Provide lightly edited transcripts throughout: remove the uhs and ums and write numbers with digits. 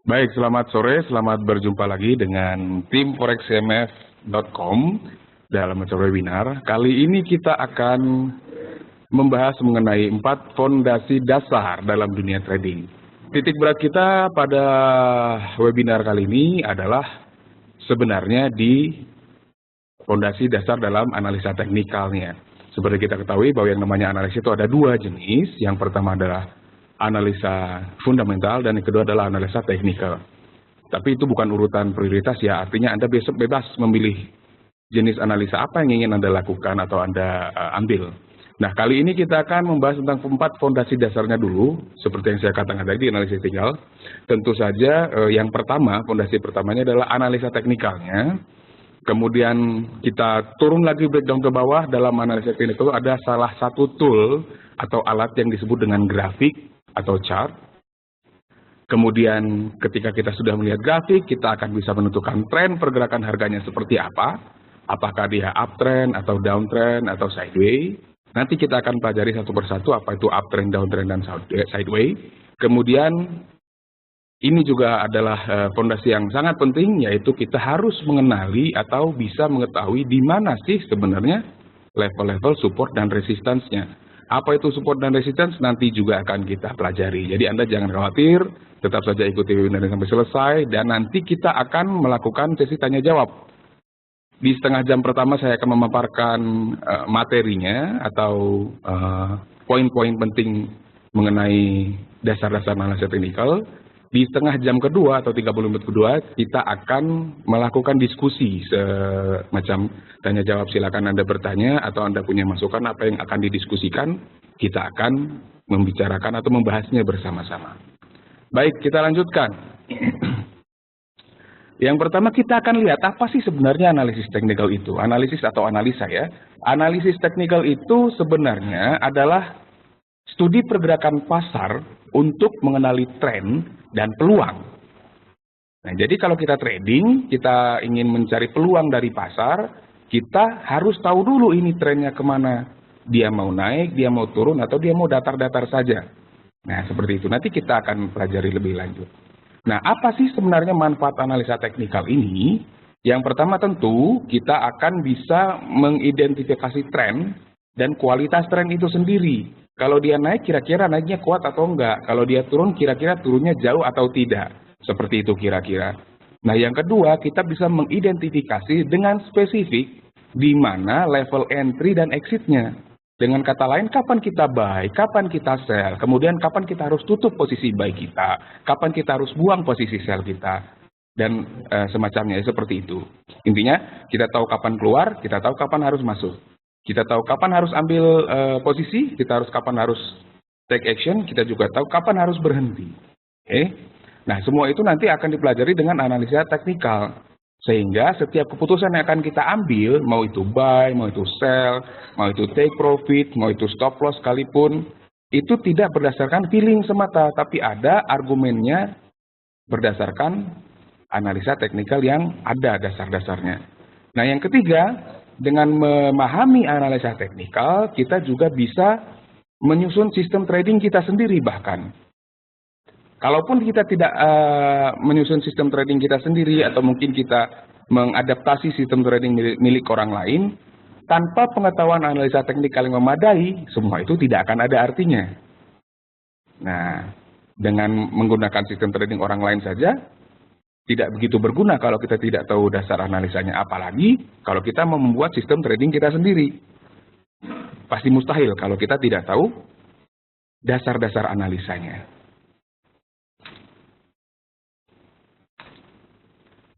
Baik, selamat sore, selamat berjumpa lagi dengan tim forexcmf.com dalam acara webinar. Kali ini kita akan membahas mengenai 4 fondasi dasar dalam dunia trading. Titik berat kita pada webinar kali ini adalah sebenarnya di fondasi dasar dalam analisa teknikalnya. Seperti kita ketahui bahwa yang namanya analisa itu ada 2 jenis. Yang pertama adalah analisa fundamental dan yang kedua adalah analisa teknikal. Tapi itu bukan urutan prioritas ya, artinya Anda besok bebas memilih jenis analisa apa yang ingin Anda lakukan atau Anda ambil. Nah, kali ini kita akan membahas tentang 4 fondasi dasarnya dulu, seperti yang saya katakan tadi, analisa teknikal. Tentu saja yang pertama, fondasi pertamanya adalah analisa teknikalnya. Kemudian kita turun lagi breakdown ke bawah, dalam analisa teknikal ada salah satu tool atau alat yang disebut dengan grafik atau chart. Kemudian ketika kita sudah melihat grafik, kita akan bisa menentukan tren pergerakan harganya seperti apa. Apakah dia uptrend atau downtrend atau sideways. Nanti kita akan pelajari satu persatu apa itu uptrend, downtrend, dan sideways. Kemudian ini juga adalah fondasi yang sangat penting, yaitu kita harus mengenali atau bisa mengetahui di mana sih sebenarnya level-level support dan resistance-nya. Apa itu support dan resistance nanti juga akan kita pelajari. Jadi Anda jangan khawatir, tetap saja ikuti webinar sampai selesai, dan nanti kita akan melakukan sesi tanya jawab. Di setengah jam pertama saya akan memaparkan materinya atau poin-poin penting mengenai dasar-dasar analisa teknikal. Di setengah jam kedua atau 30 menit kedua, kita akan melakukan diskusi semacam tanya jawab. Silakan Anda bertanya atau Anda punya masukan apa yang akan didiskusikan, kita akan membicarakan atau membahasnya bersama-sama. Baik, kita lanjutkan. Yang pertama kita akan lihat apa sih sebenarnya analisis teknikal itu. Analisis atau analisa ya. Analisis teknikal itu sebenarnya adalah studi pergerakan pasar untuk mengenali tren dan peluang. Nah, jadi kalau kita trading, kita ingin mencari peluang dari pasar, kita harus tahu dulu ini trennya kemana. Dia mau naik, dia mau turun, atau dia mau datar-datar saja. Nah, seperti itu. Nanti kita akan pelajari lebih lanjut. Nah, apa sih sebenarnya manfaat analisa teknikal ini? Yang pertama tentu kita akan bisa mengidentifikasi tren dan kualitas tren itu sendiri. Kalau dia naik, kira-kira naiknya kuat atau enggak. Kalau dia turun, kira-kira turunnya jauh atau tidak. Seperti itu kira-kira. Nah, yang kedua, kita bisa mengidentifikasi dengan spesifik di mana level entry dan exit-nya. Dengan kata lain, kapan kita buy, kapan kita sell, kemudian kapan kita harus tutup posisi buy kita, kapan kita harus buang posisi sell kita, dan semacamnya seperti itu. Intinya, kita tahu kapan keluar, kita tahu kapan harus masuk. Kita tahu kapan harus ambil posisi, kita harus kapan harus take action, kita juga tahu kapan harus berhenti. Oke? Nah, semua itu nanti akan dipelajari dengan analisa teknikal. Sehingga setiap keputusan yang akan kita ambil, mau itu buy, mau itu sell, mau itu take profit, mau itu stop loss sekalipun, itu tidak berdasarkan feeling semata, tapi ada argumennya berdasarkan analisa teknikal yang ada dasar-dasarnya. Nah, yang ketiga, dengan memahami analisa teknikal, kita juga bisa menyusun sistem trading kita sendiri bahkan. Kalaupun kita tidak menyusun sistem trading kita sendiri atau mungkin kita mengadaptasi sistem trading milik orang lain, tanpa pengetahuan analisa teknikal yang memadai, semua itu tidak akan ada artinya. Nah, dengan menggunakan sistem trading orang lain saja, tidak begitu berguna kalau kita tidak tahu dasar analisanya, apalagi kalau kita membuat sistem trading kita sendiri. Pasti mustahil kalau kita tidak tahu dasar-dasar analisanya.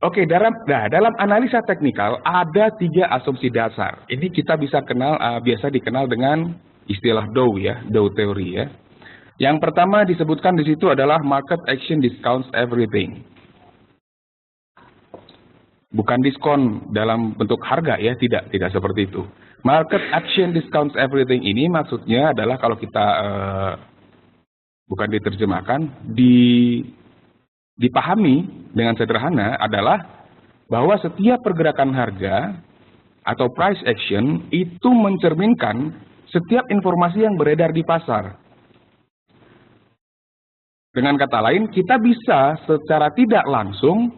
Oke, dalam analisa teknikal ada 3 asumsi dasar. Ini kita bisa kenal, biasa dikenal dengan istilah Dow ya, Dow Theory ya. Yang pertama disebutkan di situ adalah market action discounts everything. Bukan diskon dalam bentuk harga ya, tidak seperti itu. Market action discounts everything ini maksudnya adalah kalau kita bukan diterjemahkan, dipahami dengan sederhana adalah bahwa setiap pergerakan harga atau price action itu mencerminkan setiap informasi yang beredar di pasar. Dengan kata lain, kita bisa secara tidak langsung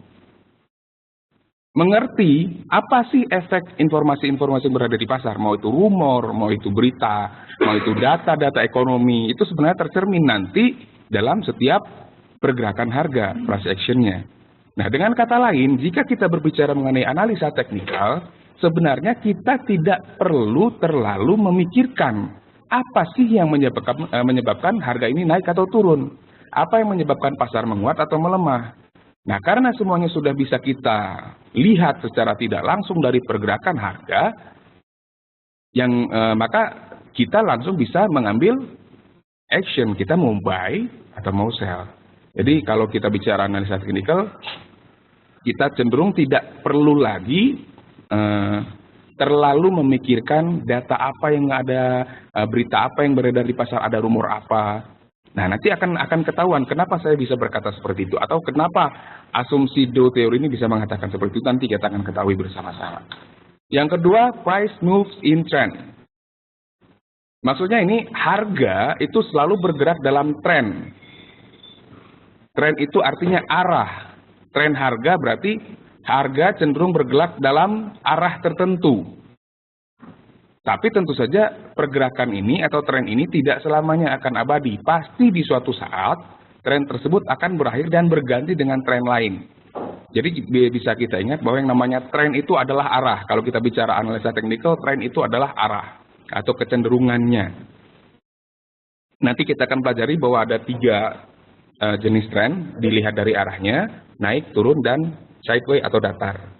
mengerti apa sih efek informasi-informasi yang berada di pasar. Mau itu rumor, mau itu berita, mau itu data-data ekonomi. Itu sebenarnya tercermin nanti dalam setiap pergerakan harga, price action-nya. Nah, dengan kata lain, jika kita berbicara mengenai analisa teknikal, sebenarnya kita tidak perlu terlalu memikirkan apa sih yang menyebabkan harga ini naik atau turun. Apa yang menyebabkan pasar menguat atau melemah. Nah, karena semuanya sudah bisa kita lihat secara tidak langsung dari pergerakan harga, maka kita langsung bisa mengambil action, kita mau buy atau mau sell. Jadi kalau kita bicara analisa teknikal, kita cenderung tidak perlu lagi terlalu memikirkan data apa yang ada, berita apa yang beredar di pasar, ada rumor apa. Nah, nanti akan ketahuan kenapa saya bisa berkata seperti itu, atau kenapa asumsi Dow teori ini bisa mengatakan seperti itu, nanti kita akan ketahui bersama-sama. Yang kedua, price moves in trend. Maksudnya ini harga itu selalu bergerak dalam tren. Tren itu artinya arah. Tren harga berarti harga cenderung bergerak dalam arah tertentu. Tapi tentu saja pergerakan ini atau tren ini tidak selamanya akan abadi. Pasti di suatu saat tren tersebut akan berakhir dan berganti dengan tren lain. Jadi bisa kita ingat bahwa yang namanya tren itu adalah arah. Kalau kita bicara analisa teknikal, tren itu adalah arah atau kecenderungannya. Nanti kita akan pelajari bahwa ada 3 jenis tren dilihat dari arahnya, naik, turun, dan sideways atau datar.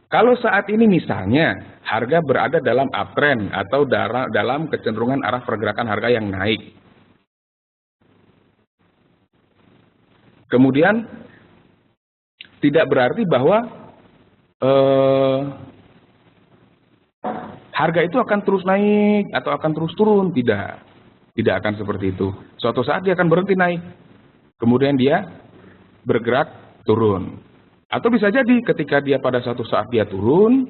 Kalau saat ini misalnya harga berada dalam uptrend atau dalam kecenderungan arah pergerakan harga yang naik. Kemudian tidak berarti bahwa harga itu akan terus naik atau akan terus turun. Tidak akan seperti itu. Suatu saat dia akan berhenti naik. Kemudian dia bergerak turun. Atau bisa jadi ketika dia pada suatu saat dia turun,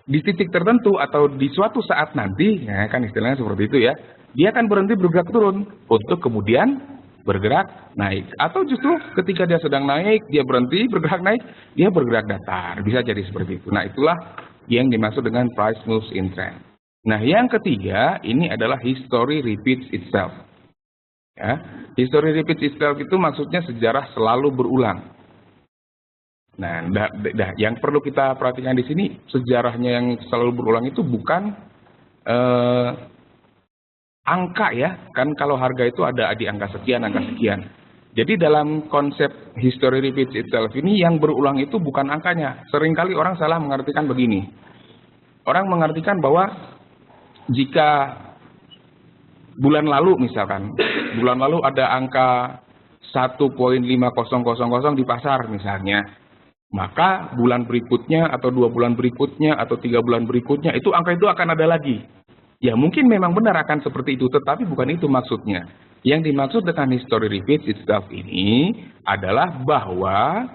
di titik tertentu atau di suatu saat nanti, ya kan istilahnya seperti itu ya, dia akan berhenti bergerak turun untuk kemudian bergerak naik. Atau justru ketika dia sedang naik, dia berhenti bergerak naik, dia bergerak datar. Bisa jadi seperti itu. Nah, itulah yang dimaksud dengan price moves in trend. Nah, yang ketiga, ini adalah history repeats itself. Ya, history repeats itself itu maksudnya sejarah selalu berulang. Nah, yang perlu kita perhatikan di sini, sejarahnya yang selalu berulang itu bukan angka ya, kan kalau harga itu ada di angka sekian, angka sekian. Jadi dalam konsep history repeats itself ini yang berulang itu bukan angkanya. Seringkali orang salah mengartikan begini. Orang mengartikan bahwa jika bulan lalu misalkan, bulan lalu ada angka 1.5000 di pasar misalnya, maka bulan berikutnya atau 2 bulan berikutnya atau 3 bulan berikutnya itu angka itu akan ada lagi. Ya mungkin memang benar akan seperti itu, tetapi bukan itu maksudnya. Yang dimaksud dengan history repeats itself ini adalah bahwa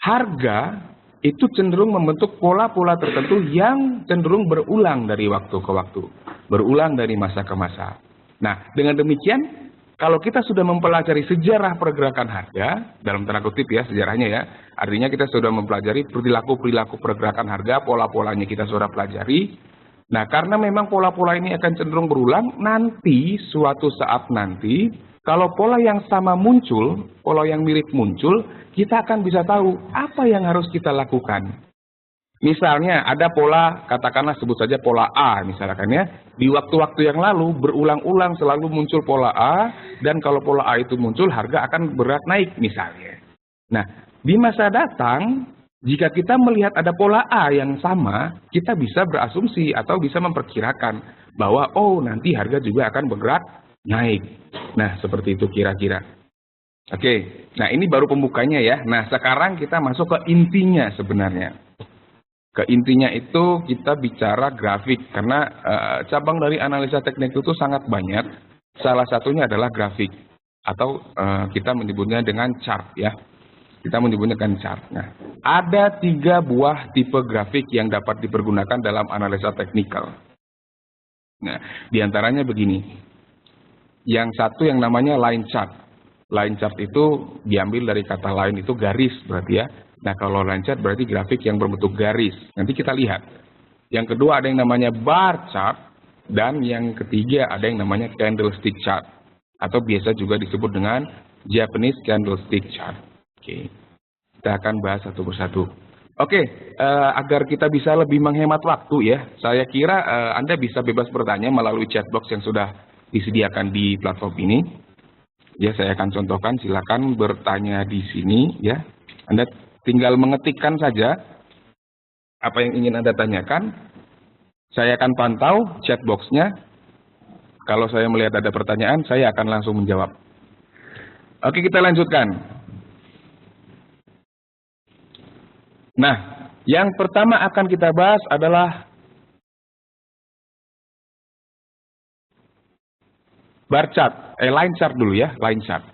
harga itu cenderung membentuk pola-pola tertentu yang cenderung berulang dari waktu ke waktu, berulang dari masa ke masa. Nah, dengan demikian, kalau kita sudah mempelajari sejarah pergerakan harga, dalam tanda kutip ya sejarahnya ya, artinya kita sudah mempelajari perilaku-perilaku pergerakan harga, pola-polanya kita sudah pelajari. Nah, karena memang pola-pola ini akan cenderung berulang, nanti suatu saat nanti, kalau pola yang sama muncul, pola yang mirip muncul, kita akan bisa tahu apa yang harus kita lakukan. Misalnya ada pola, katakanlah sebut saja pola A misalkan ya. Di waktu-waktu yang lalu berulang-ulang selalu muncul pola A, dan kalau pola A itu muncul harga akan bergerak naik misalnya. Nah, di masa datang jika kita melihat ada pola A yang sama, kita bisa berasumsi atau bisa memperkirakan bahwa oh nanti harga juga akan bergerak naik. Nah, seperti itu kira-kira. Oke, nah ini baru pembukanya ya. Nah, sekarang kita masuk ke intinya sebenarnya. Ke intinya itu kita bicara grafik, karena cabang dari analisa teknik itu sangat banyak. Salah satunya adalah grafik, atau kita menyebutnya dengan chart ya. Kita menyebutnya dengan chart. Nah, ada 3 buah tipe grafik yang dapat dipergunakan dalam analisa teknikal. Nah, diantaranya begini. Yang satu yang namanya line chart. Line chart itu diambil dari kata line itu garis berarti ya. Nah kalau line chart berarti grafik yang berbentuk garis. Nanti kita lihat. Yang kedua ada yang namanya bar chart. Dan yang ketiga ada yang namanya candlestick chart. Atau biasa juga disebut dengan Japanese candlestick chart. Oke. Kita akan bahas satu persatu. Oke, agar kita bisa lebih menghemat waktu ya, saya kira Anda bisa bebas bertanya melalui chat box yang sudah disediakan di platform ini. Ya, saya akan contohkan, silakan bertanya di sini ya. Anda tinggal mengetikkan saja apa yang ingin Anda tanyakan. Saya akan pantau chat box-nya. Kalau saya melihat ada pertanyaan, saya akan langsung menjawab. Oke, kita lanjutkan. Nah, yang pertama akan kita bahas adalah bar chart, line chart dulu ya, line chart.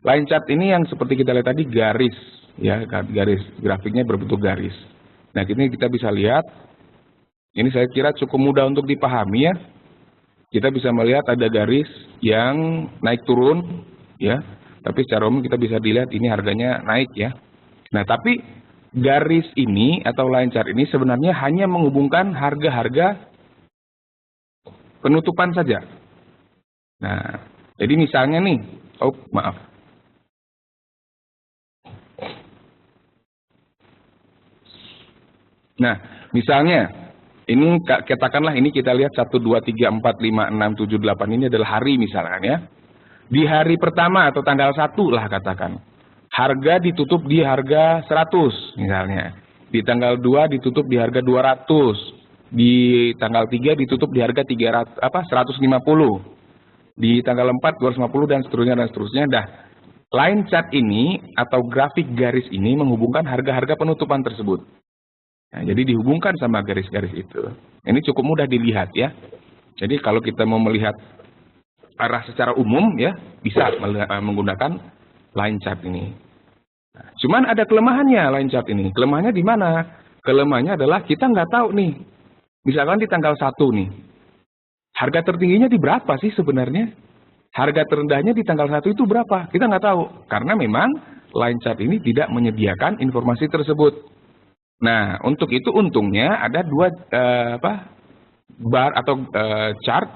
Line chart ini yang seperti kita lihat tadi garis, ya, garis grafiknya berbentuk garis. Nah, ini kita bisa lihat, ini saya kira cukup mudah untuk dipahami ya. Kita bisa melihat ada garis yang naik turun, ya. Tapi secara umum kita bisa dilihat ini harganya naik ya. Nah, tapi garis ini atau line chart ini sebenarnya hanya menghubungkan harga-harga penutupan saja. Nah, jadi misalnya nih, maaf. Nah, misalnya, ini katakanlah ini kita lihat 1, 2, 3, 4, 5, 6, 7, 8 ini adalah hari misalkan ya. Di hari pertama atau tanggal 1 lah katakan. Harga ditutup di harga 100 misalnya. Di tanggal 2 ditutup di harga 200. Di tanggal 3 ditutup di harga 150. Di tanggal 4 250 dan seterusnya. Dah, line chart ini atau grafik garis ini menghubungkan harga-harga penutupan tersebut. Nah, jadi dihubungkan sama garis-garis itu. Ini cukup mudah dilihat ya. Jadi kalau kita mau melihat arah secara umum ya, bisa menggunakan line chart ini. Nah, cuman ada kelemahannya line chart ini. Kelemahannya di mana? Kelemahannya adalah kita nggak tahu nih. Misalkan di tanggal 1 nih. Harga tertingginya di berapa sih sebenarnya? Harga terendahnya di tanggal 1 itu berapa? Kita nggak tahu. Karena memang line chart ini tidak menyediakan informasi tersebut. Nah, untuk itu untungnya ada dua bar atau chart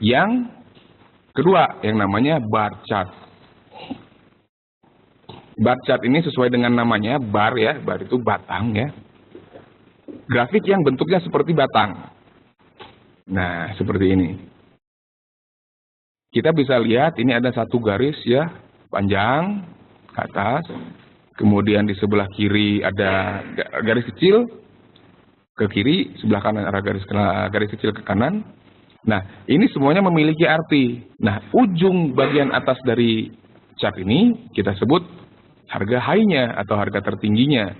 yang kedua yang namanya bar chart. Bar chart ini sesuai dengan namanya, bar ya, bar itu batang ya. Grafik yang bentuknya seperti batang. Nah, seperti ini. Kita bisa lihat ini ada satu garis ya, panjang ke atas. Kemudian di sebelah kiri ada garis kecil ke kiri, sebelah kanan ada garis kecil ke kanan. Nah, ini semuanya memiliki arti. Nah, ujung bagian atas dari chart ini kita sebut harga high-nya atau harga tertingginya.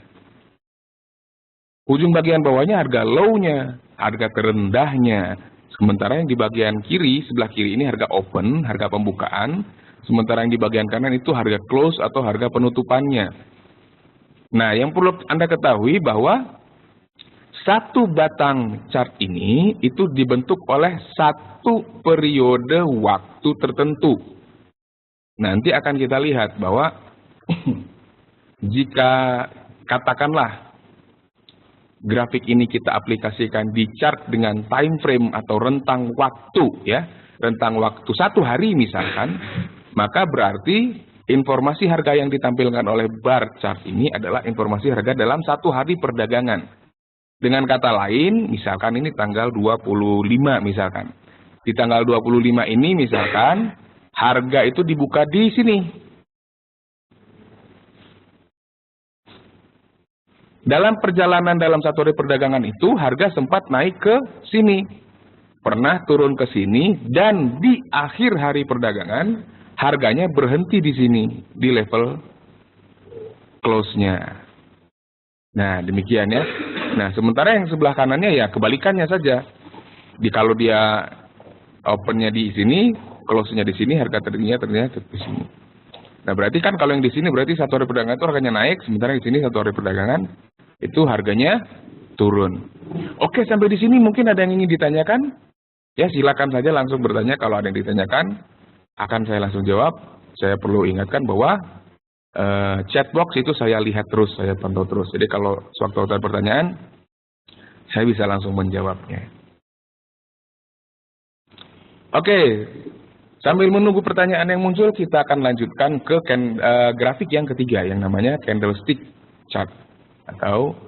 Ujung bagian bawahnya harga low-nya, harga terendahnya. Sementara yang di bagian kiri, sebelah kiri ini harga open, harga pembukaan. Sementara yang di bagian kanan itu harga close atau harga penutupannya. Nah, yang perlu Anda ketahui bahwa satu batang chart ini itu dibentuk oleh satu periode waktu tertentu. Nanti akan kita lihat bahwa jika katakanlah grafik ini kita aplikasikan di chart dengan time frame atau rentang waktu ya, rentang waktu 1 hari misalkan, maka berarti informasi harga yang ditampilkan oleh bar chart ini adalah informasi harga dalam 1 hari perdagangan. Dengan kata lain, misalkan ini tanggal 25 misalkan. Di tanggal 25 ini misalkan harga itu dibuka di sini. Dalam perjalanan dalam 1 hari perdagangan itu, harga sempat naik ke sini. Pernah turun ke sini, dan di akhir hari perdagangan, harganya berhenti di sini, di level close-nya. Nah, demikian ya. Nah, sementara yang sebelah kanannya ya kebalikannya saja. Kalau dia open-nya di sini, close-nya di sini, harga tertingginya ternyata di sini. Nah, berarti kan kalau yang di sini berarti 1 hari perdagangan itu harganya naik, sementara di sini 1 hari perdagangan itu harganya turun. Oke, sampai di sini mungkin ada yang ingin ditanyakan? Ya, silakan saja langsung bertanya kalau ada yang ditanyakan. akan saya langsung jawab. Saya perlu ingatkan bahwa chat box itu saya lihat terus, saya pantau terus. Jadi kalau sewaktu ada pertanyaan, saya bisa langsung menjawabnya. Oke, sambil menunggu pertanyaan yang muncul, kita akan lanjutkan ke grafik yang ketiga, yang namanya candlestick chart atau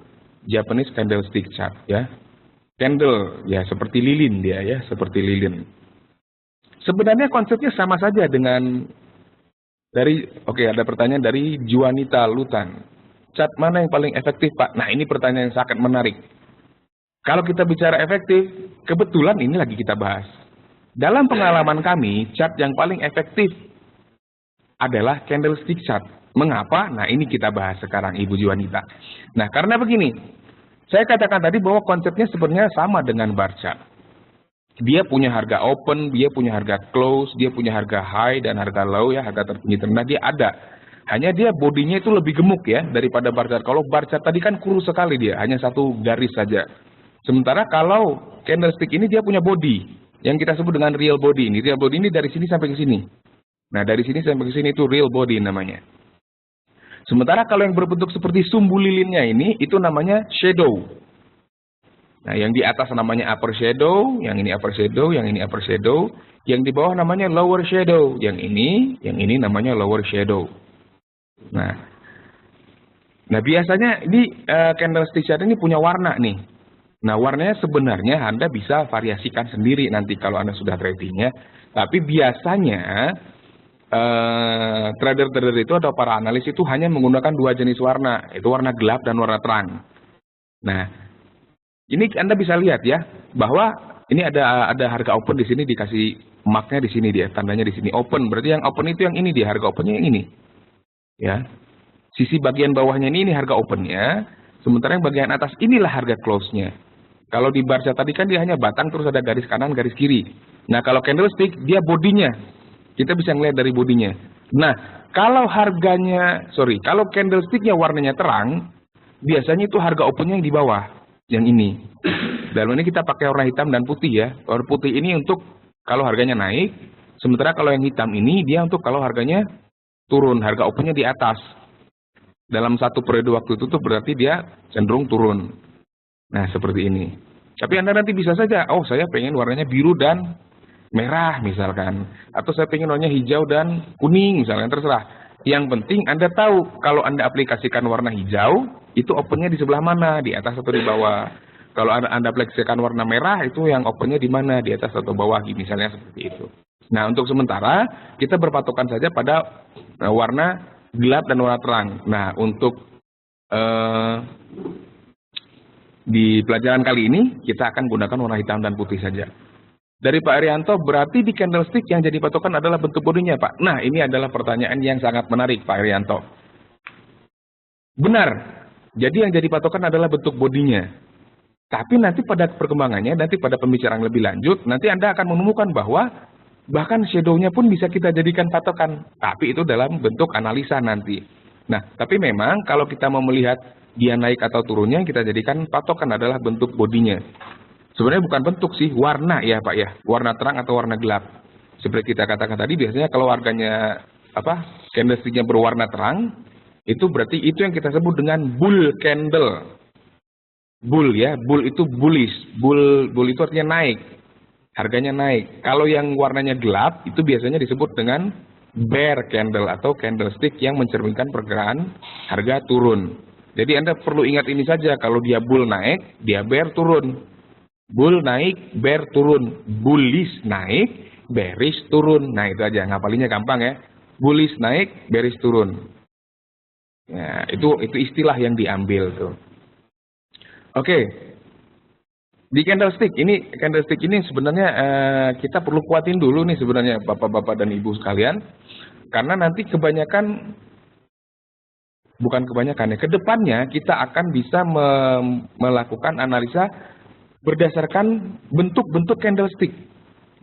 Japanese candlestick chart ya. Candle ya seperti lilin dia ya, seperti lilin. Sebenarnya konsepnya sama saja dengan ada pertanyaan dari Juanita Lutan. Chart mana yang paling efektif, Pak? Nah, ini pertanyaan yang sangat menarik. Kalau kita bicara efektif, kebetulan ini lagi kita bahas. Dalam pengalaman kami, chart yang paling efektif adalah candlestick chart. Mengapa? Nah, ini kita bahas sekarang, Ibu Juanita. Nah, karena begini, saya katakan tadi bahwa konsepnya sebenarnya sama dengan bar chart. Dia punya harga open, dia punya harga close, dia punya harga high dan harga low ya, harga tertinggi terendah dia ada. Hanya dia bodinya itu lebih gemuk ya daripada bar chart. Kalau bar chart tadi kan kurus sekali dia, hanya satu garis saja. Sementara kalau candlestick ini dia punya body yang kita sebut dengan real body ini. Real body ini dari sini sampai ke sini. Nah, dari sini sampai ke sini itu real body namanya. Sementara kalau yang berbentuk seperti sumbu lilinnya ini itu namanya shadow. Nah, yang di atas namanya upper shadow, yang ini upper shadow, yang ini upper shadow, yang di bawah namanya lower shadow, yang ini namanya lower shadow. Nah biasanya ini candlestick chart ini punya warna nih. Nah, warnanya sebenarnya Anda bisa variasikan sendiri nanti kalau Anda sudah tradingnya. Tapi biasanya trader-trader itu atau para analis itu hanya menggunakan dua jenis warna, itu warna gelap dan warna terang. Nah, ini Anda bisa lihat ya, bahwa ini ada harga open di sini dikasih marknya di sini dia, tandanya di sini open. Berarti yang open itu yang ini dia, harga opennya yang ini. Ya. Sisi bagian bawahnya ini harga opennya, sementara yang bagian atas inilah harga close-nya. Kalau di bar chart tadi kan dia hanya batang terus ada garis kanan, garis kiri. Nah, kalau candlestick dia bodinya. Kita bisa ngelihat dari bodinya. Nah, kalau kalau candlesticknya warnanya terang, biasanya itu harga opennya yang di bawah. Yang ini. Dalam ini kita pakai warna hitam dan putih ya. Warna putih ini untuk kalau harganya naik, sementara kalau yang hitam ini dia untuk kalau harganya turun, harga opennya di atas. Dalam satu periode waktu itu tuh berarti dia cenderung turun. Nah, seperti ini. Tapi Anda nanti bisa saja, oh saya pengen warnanya biru dan merah misalkan. Atau saya pengen warnanya hijau dan kuning misalkan, terserah. Yang penting Anda tahu kalau Anda aplikasikan warna hijau, itu opennya di sebelah mana, di atas atau di bawah. Kalau Anda aplikasikan warna merah, itu yang opennya di mana, di atas atau bawah, misalnya seperti itu. Nah, untuk sementara, kita berpatokan saja pada warna gelap dan warna terang. Nah, untuk di pelajaran kali ini, kita akan gunakan warna hitam dan putih saja. Dari Pak Arianto, berarti di candlestick yang jadi patokan adalah bentuk bodinya, Pak. Nah, ini adalah pertanyaan yang sangat menarik, Pak Arianto. Benar. Jadi yang jadi patokan adalah bentuk bodinya. Tapi nanti pada perkembangannya, nanti pada pembicaraan lebih lanjut, nanti Anda akan menemukan bahwa bahkan shadow-nya pun bisa kita jadikan patokan. Tapi itu dalam bentuk analisa nanti. Nah, tapi memang kalau kita mau melihat dia naik atau turunnya, kita jadikan patokan adalah bentuk bodinya. Sebenarnya bukan bentuk sih, warna ya Pak ya, warna terang atau warna gelap. Seperti kita katakan tadi, biasanya kalau harganya candlesticknya berwarna terang, itu berarti itu yang kita sebut dengan bull candle. Bull ya, bull itu bullish, bull itu artinya naik, harganya naik. Kalau yang warnanya gelap, itu biasanya disebut dengan bear candle atau candlestick yang mencerminkan pergerakan harga turun. Jadi Anda perlu ingat ini saja, kalau dia bull naik, dia bear turun. Bull naik, bear turun. Bullish naik, bearish turun. Nah, itu aja. Ngapalinnya gampang ya. Bullish naik, bearish turun. Nah, itu istilah yang diambil tuh. Oke. Di candlestick ini sebenarnya kita perlu kuatin dulu nih sebenarnya Bapak-bapak dan Ibu sekalian. Karena nanti kedepannya kita akan bisa melakukan analisa berdasarkan bentuk-bentuk candlestick.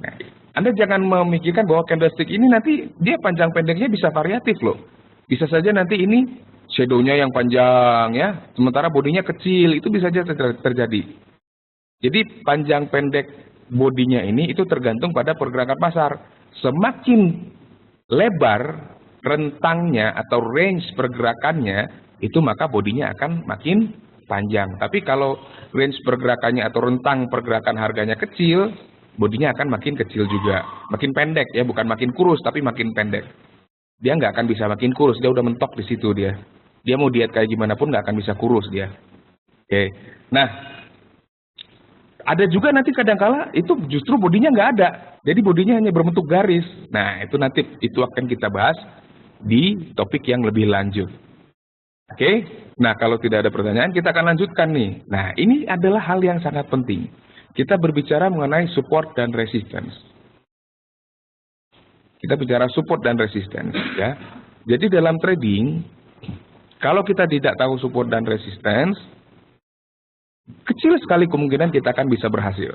Nah, Anda jangan memikirkan bahwa candlestick ini nanti dia panjang pendeknya bisa variatif loh. Bisa saja nanti ini shadow-nya yang panjang ya, sementara bodinya kecil, itu bisa saja terjadi. Jadi panjang pendek bodinya ini itu tergantung pada pergerakan pasar. Semakin lebar rentangnya atau range pergerakannya, itu maka bodinya akan makin panjang. Tapi kalau range pergerakannya atau rentang pergerakan harganya kecil, bodinya akan makin kecil juga. Makin pendek ya, bukan makin kurus tapi makin pendek. Dia nggak akan bisa makin kurus, dia udah mentok di situ dia. Dia mau diet kayak gimana pun nggak akan bisa kurus dia. Oke. Nah, ada juga nanti kadangkala itu justru bodinya nggak ada. Jadi bodinya hanya berbentuk garis. Nah, itu nanti itu akan kita bahas di topik yang lebih lanjut. Oke? Nah, kalau tidak ada pertanyaan, kita akan lanjutkan nih. Nah, ini adalah hal yang sangat penting. Kita berbicara mengenai support dan resistance. Kita bicara support dan resistance, ya. Jadi dalam trading, kalau kita tidak tahu support dan resistance, kecil sekali kemungkinan kita akan bisa berhasil.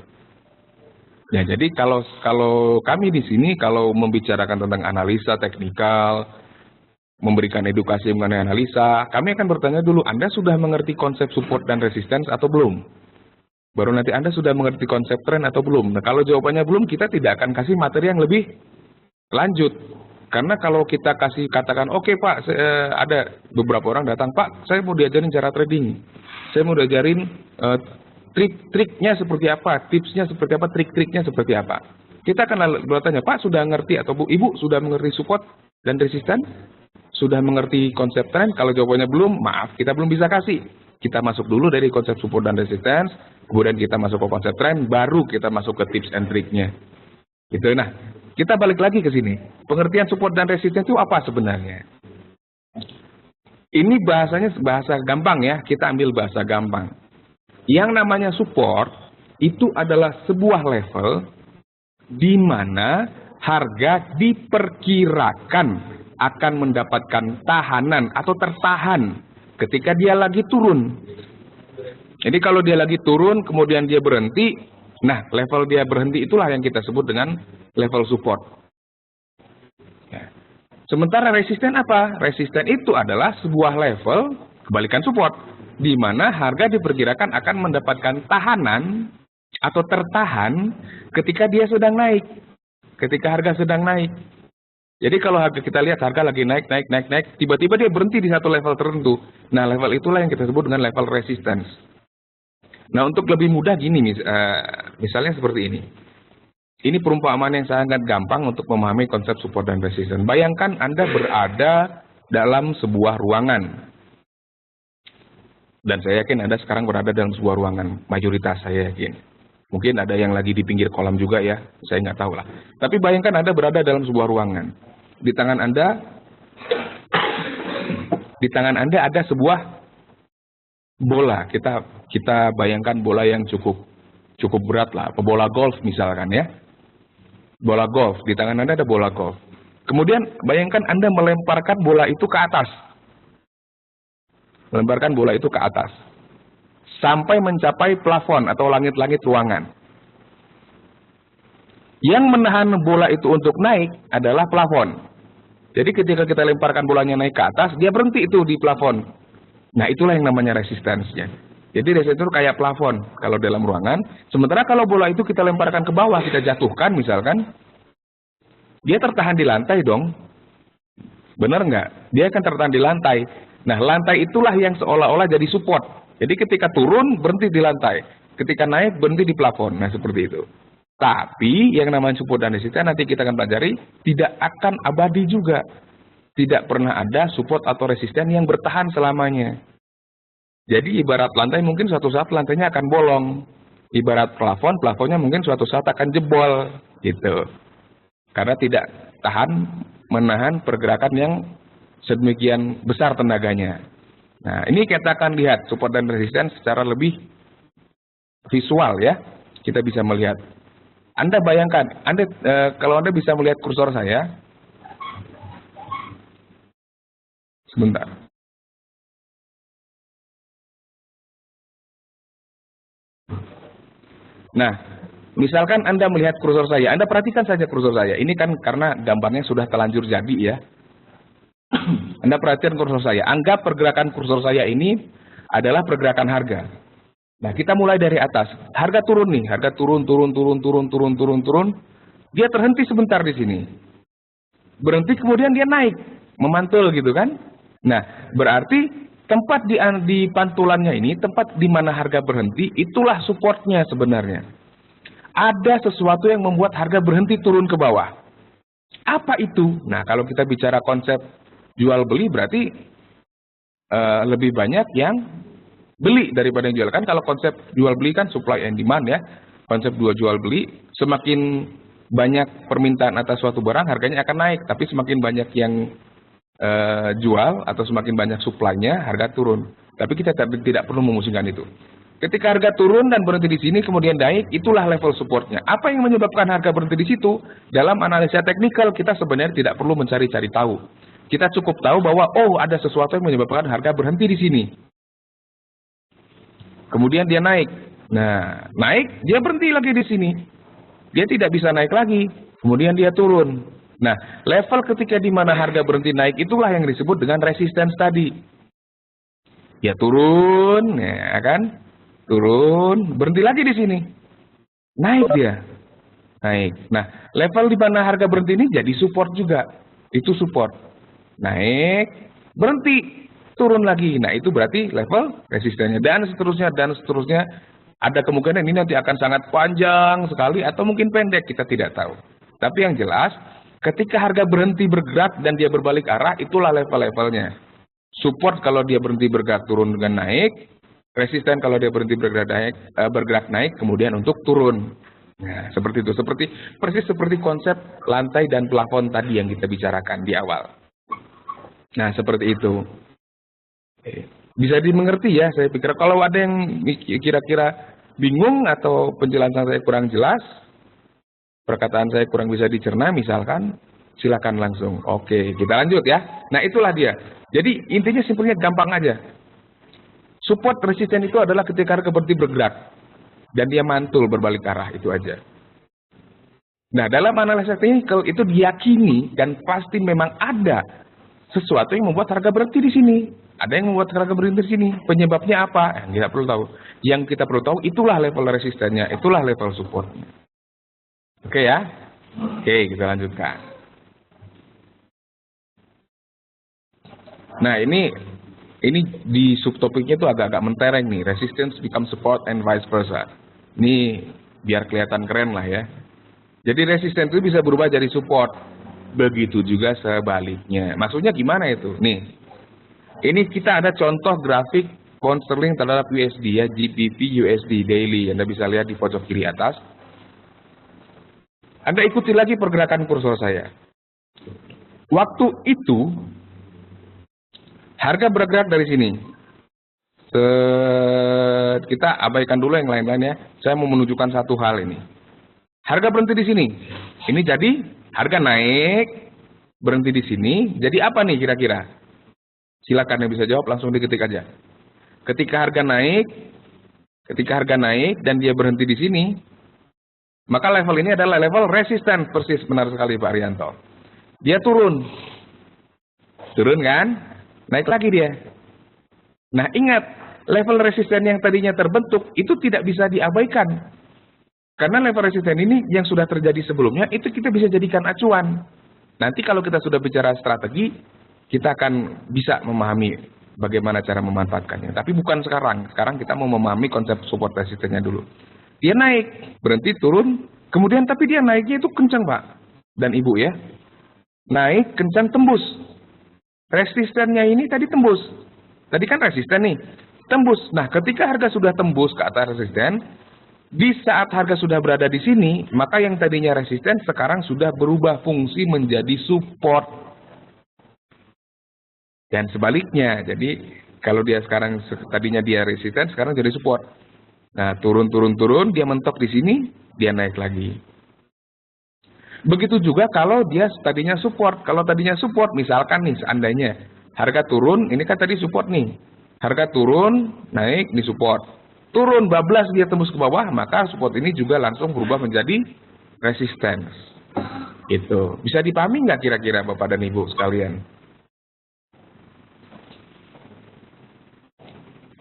Ya, jadi kalau kami di sini kalau membicarakan tentang analisa teknikal, memberikan edukasi mengenai analisa, kami akan bertanya dulu, Anda sudah mengerti konsep support dan resistance atau belum? Baru nanti Anda sudah mengerti konsep tren atau belum? Nah, kalau jawabannya belum, kita tidak akan kasih materi yang lebih lanjut. Karena kalau kita kasih katakan, oke Pak, ada beberapa orang datang, Pak, saya mau diajarin cara trading. Saya mau diajarin trik-triknya seperti apa, tipsnya seperti apa, trik-triknya seperti apa. Kita akan bertanya, Pak, sudah ngerti atau Bu, Ibu sudah mengerti support dan resistance? Sudah mengerti konsep tren? Kalau jawabannya belum, maaf, kita belum bisa kasih. Kita masuk dulu dari konsep support dan resistance, kemudian kita masuk ke konsep tren, baru kita masuk ke tips and triknya. Gitu. Nah, kita balik lagi ke sini. Pengertian support dan resistance itu apa sebenarnya? Ini bahasanya bahasa gampang ya, kita ambil bahasa gampang. Yang namanya support itu adalah sebuah level di mana harga diperkirakan akan mendapatkan tahanan atau tertahan ketika dia lagi turun. Jadi kalau dia lagi turun kemudian dia berhenti, nah level dia berhenti itulah yang kita sebut dengan level support. Ya. Sementara resisten apa? Resisten itu adalah sebuah level kebalikan support, di mana harga diperkirakan akan mendapatkan tahanan atau tertahan ketika dia sedang naik, ketika harga sedang naik. Jadi kalau harga kita lihat harga lagi naik, tiba-tiba dia berhenti di satu level tertentu. Nah, level itulah yang kita sebut dengan level resistance. Nah, untuk lebih mudah gini, misalnya seperti ini. Ini perumpamaan yang sangat gampang untuk memahami konsep support dan resistance. Bayangkan Anda berada dalam sebuah ruangan. Dan saya yakin Anda sekarang berada dalam sebuah ruangan, mayoritas saya yakin. Mungkin ada yang lagi di pinggir kolam juga ya, saya nggak tahu lah. Tapi bayangkan Anda berada dalam sebuah ruangan. Di tangan Anda ada sebuah bola. Kita bayangkan bola yang cukup berat lah, bola golf misalkan ya. Bola golf, di tangan Anda ada bola golf. Kemudian bayangkan Anda melemparkan bola itu ke atas. Melemparkan bola itu ke atas. Sampai mencapai plafon atau langit-langit ruangan. Yang menahan bola itu untuk naik adalah plafon. Jadi ketika kita lemparkan bolanya naik ke atas, dia berhenti itu di plafon. Nah, itulah yang namanya resistance-nya. Jadi resistance itu kayak plafon kalau dalam ruangan. Sementara kalau bola itu kita lemparkan ke bawah, kita jatuhkan misalkan, dia tertahan di lantai dong. Benar nggak? Dia akan tertahan di lantai. Nah, lantai itulah yang seolah-olah jadi support. Jadi ketika turun, berhenti di lantai. Ketika naik, berhenti di plafon. Nah, seperti itu. Tapi yang namanya support dan resistance nanti kita akan pelajari tidak akan abadi juga. Tidak pernah ada support atau resisten yang bertahan selamanya. Jadi ibarat lantai mungkin suatu saat lantainya akan bolong. Ibarat plafon, plafonnya mungkin suatu saat akan jebol. Gitu. Karena tidak tahan menahan pergerakan yang sedemikian besar tenaganya. Nah, ini kita akan lihat support dan resisten secara lebih visual ya. Kita bisa melihat. Anda bayangkan, kalau Anda bisa melihat kursor saya, sebentar. Nah, misalkan Anda melihat kursor saya, Anda perhatikan saja kursor saya. Ini kan karena gambarnya sudah terlanjur jadi ya. Anda perhatikan kursor saya. Anggap pergerakan kursor saya ini adalah pergerakan harga. Nah, kita mulai dari atas. Harga turun nih, harga turun. Dia terhenti sebentar di sini. berhenti kemudian dia naik, memantul gitu kan. Nah, berarti tempat di pantulannya ini, tempat di mana harga berhenti, itulah supportnya sebenarnya. Ada sesuatu yang membuat harga berhenti turun ke bawah. Apa itu? Nah, kalau kita bicara konsep jual beli berarti lebih banyak yang beli daripada yang jual. Kan kalau konsep jual beli kan supply and demand ya. Konsep jual beli, semakin banyak permintaan atas suatu barang harganya akan naik, tapi semakin banyak yang jual atau semakin banyak suplainya harga turun. Tapi kita tidak perlu memusingkan itu. Ketika harga turun dan berhenti di sini kemudian naik, itulah level supportnya. Apa yang menyebabkan harga berhenti di situ? Dalam analisa teknikal kita sebenarnya tidak perlu mencari-cari tahu. Kita cukup tahu bahwa oh ada sesuatu yang menyebabkan harga berhenti di sini. Kemudian dia naik. Nah, naik dia berhenti lagi di sini. Dia tidak bisa naik lagi. Kemudian dia turun. Nah, level ketika di mana harga berhenti naik itulah yang disebut dengan resistance tadi. Dia turun, ya kan? Turun, berhenti lagi di sini. Naik dia. Naik. Nah, level di mana harga berhenti ini jadi support juga. Itu support. Naik, berhenti, turun lagi. Nah, itu berarti level resistennya. Dan seterusnya, dan seterusnya. Ada kemungkinan ini nanti akan sangat panjang sekali atau mungkin pendek, kita tidak tahu. Tapi yang jelas, ketika harga berhenti bergerak dan dia berbalik arah, itulah level-levelnya. Support kalau dia berhenti bergerak turun dengan naik, resisten kalau dia berhenti bergerak naik, kemudian untuk turun. Nah, seperti itu. Persis seperti konsep lantai dan plafon tadi yang kita bicarakan di awal. Nah, seperti itu. Bisa dimengerti ya, saya pikir. Kalau ada yang kira-kira bingung atau penjelasan saya kurang jelas, perkataan saya kurang bisa dicerna misalkan, silakan langsung. Oke, kita lanjut ya. Nah, itulah dia. Jadi intinya simpelnya gampang aja. Support resisten itu adalah ketika harga berhenti bergerak dan dia mantul berbalik arah, itu aja. Nah, dalam analisa teknikal itu diyakini dan pasti memang ada sesuatu yang membuat harga berhenti di sini. Ada yang membuat harga berhenti di sini. Penyebabnya apa? Yang kita perlu tahu. Yang kita perlu tahu itulah level resistennya, itulah level supportnya. Oke ya? Oke, kita lanjutkan. Nah, ini di subtopiknya itu agak-agak mentereng nih. Resistance become support and vice versa. Ini biar kelihatan keren lah ya. Jadi resistance itu bisa berubah jadi support. Begitu juga sebaliknya. Maksudnya gimana itu? Nih. Ini kita ada contoh grafik pound sterling terhadap USD ya, GBP USD daily. Anda bisa lihat di pojok kiri atas. Anda ikuti lagi pergerakan kursor saya. Waktu itu harga bergerak dari sini. Kita abaikan dulu yang lain-lain ya. Saya mau menunjukkan satu hal ini. Harga berhenti di sini. Ini jadi harga naik, berhenti di sini. Jadi apa nih kira-kira? Silakan yang bisa jawab langsung diketik aja. Ketika harga naik dan dia berhenti di sini, maka level ini adalah level resisten. Persis benar sekali Pak Arianto. Dia turun kan? Naik lagi dia. Nah, ingat, level resisten yang tadinya terbentuk itu tidak bisa diabaikan. Karena level resisten ini yang sudah terjadi sebelumnya itu kita bisa jadikan acuan. Nanti kalau kita sudah bicara strategi, kita akan bisa memahami bagaimana cara memanfaatkannya. Tapi bukan sekarang. Sekarang kita mau memahami konsep support resistennya dulu. Dia naik, berhenti, turun. Kemudian tapi dia naiknya itu kencang Pak dan Ibu ya. Naik, kencang, tembus. Resistennya ini tadi tembus. Tadi kan resisten nih. Tembus. Nah, ketika harga sudah tembus ke atas resisten, di saat harga sudah berada di sini, maka yang tadinya resisten sekarang sudah berubah fungsi menjadi support. Dan sebaliknya, jadi kalau dia sekarang tadinya dia resisten, sekarang jadi support. Nah, turun, dia mentok di sini, dia naik lagi. Begitu juga kalau dia tadinya support. Kalau tadinya support, misalkan nih seandainya harga turun, ini kan tadi support nih. Harga turun, naik, ini support. Turun, bablas dia tembus ke bawah, maka support ini juga langsung berubah menjadi resistance. Itu. Bisa dipahami nggak kira-kira Bapak dan Ibu sekalian?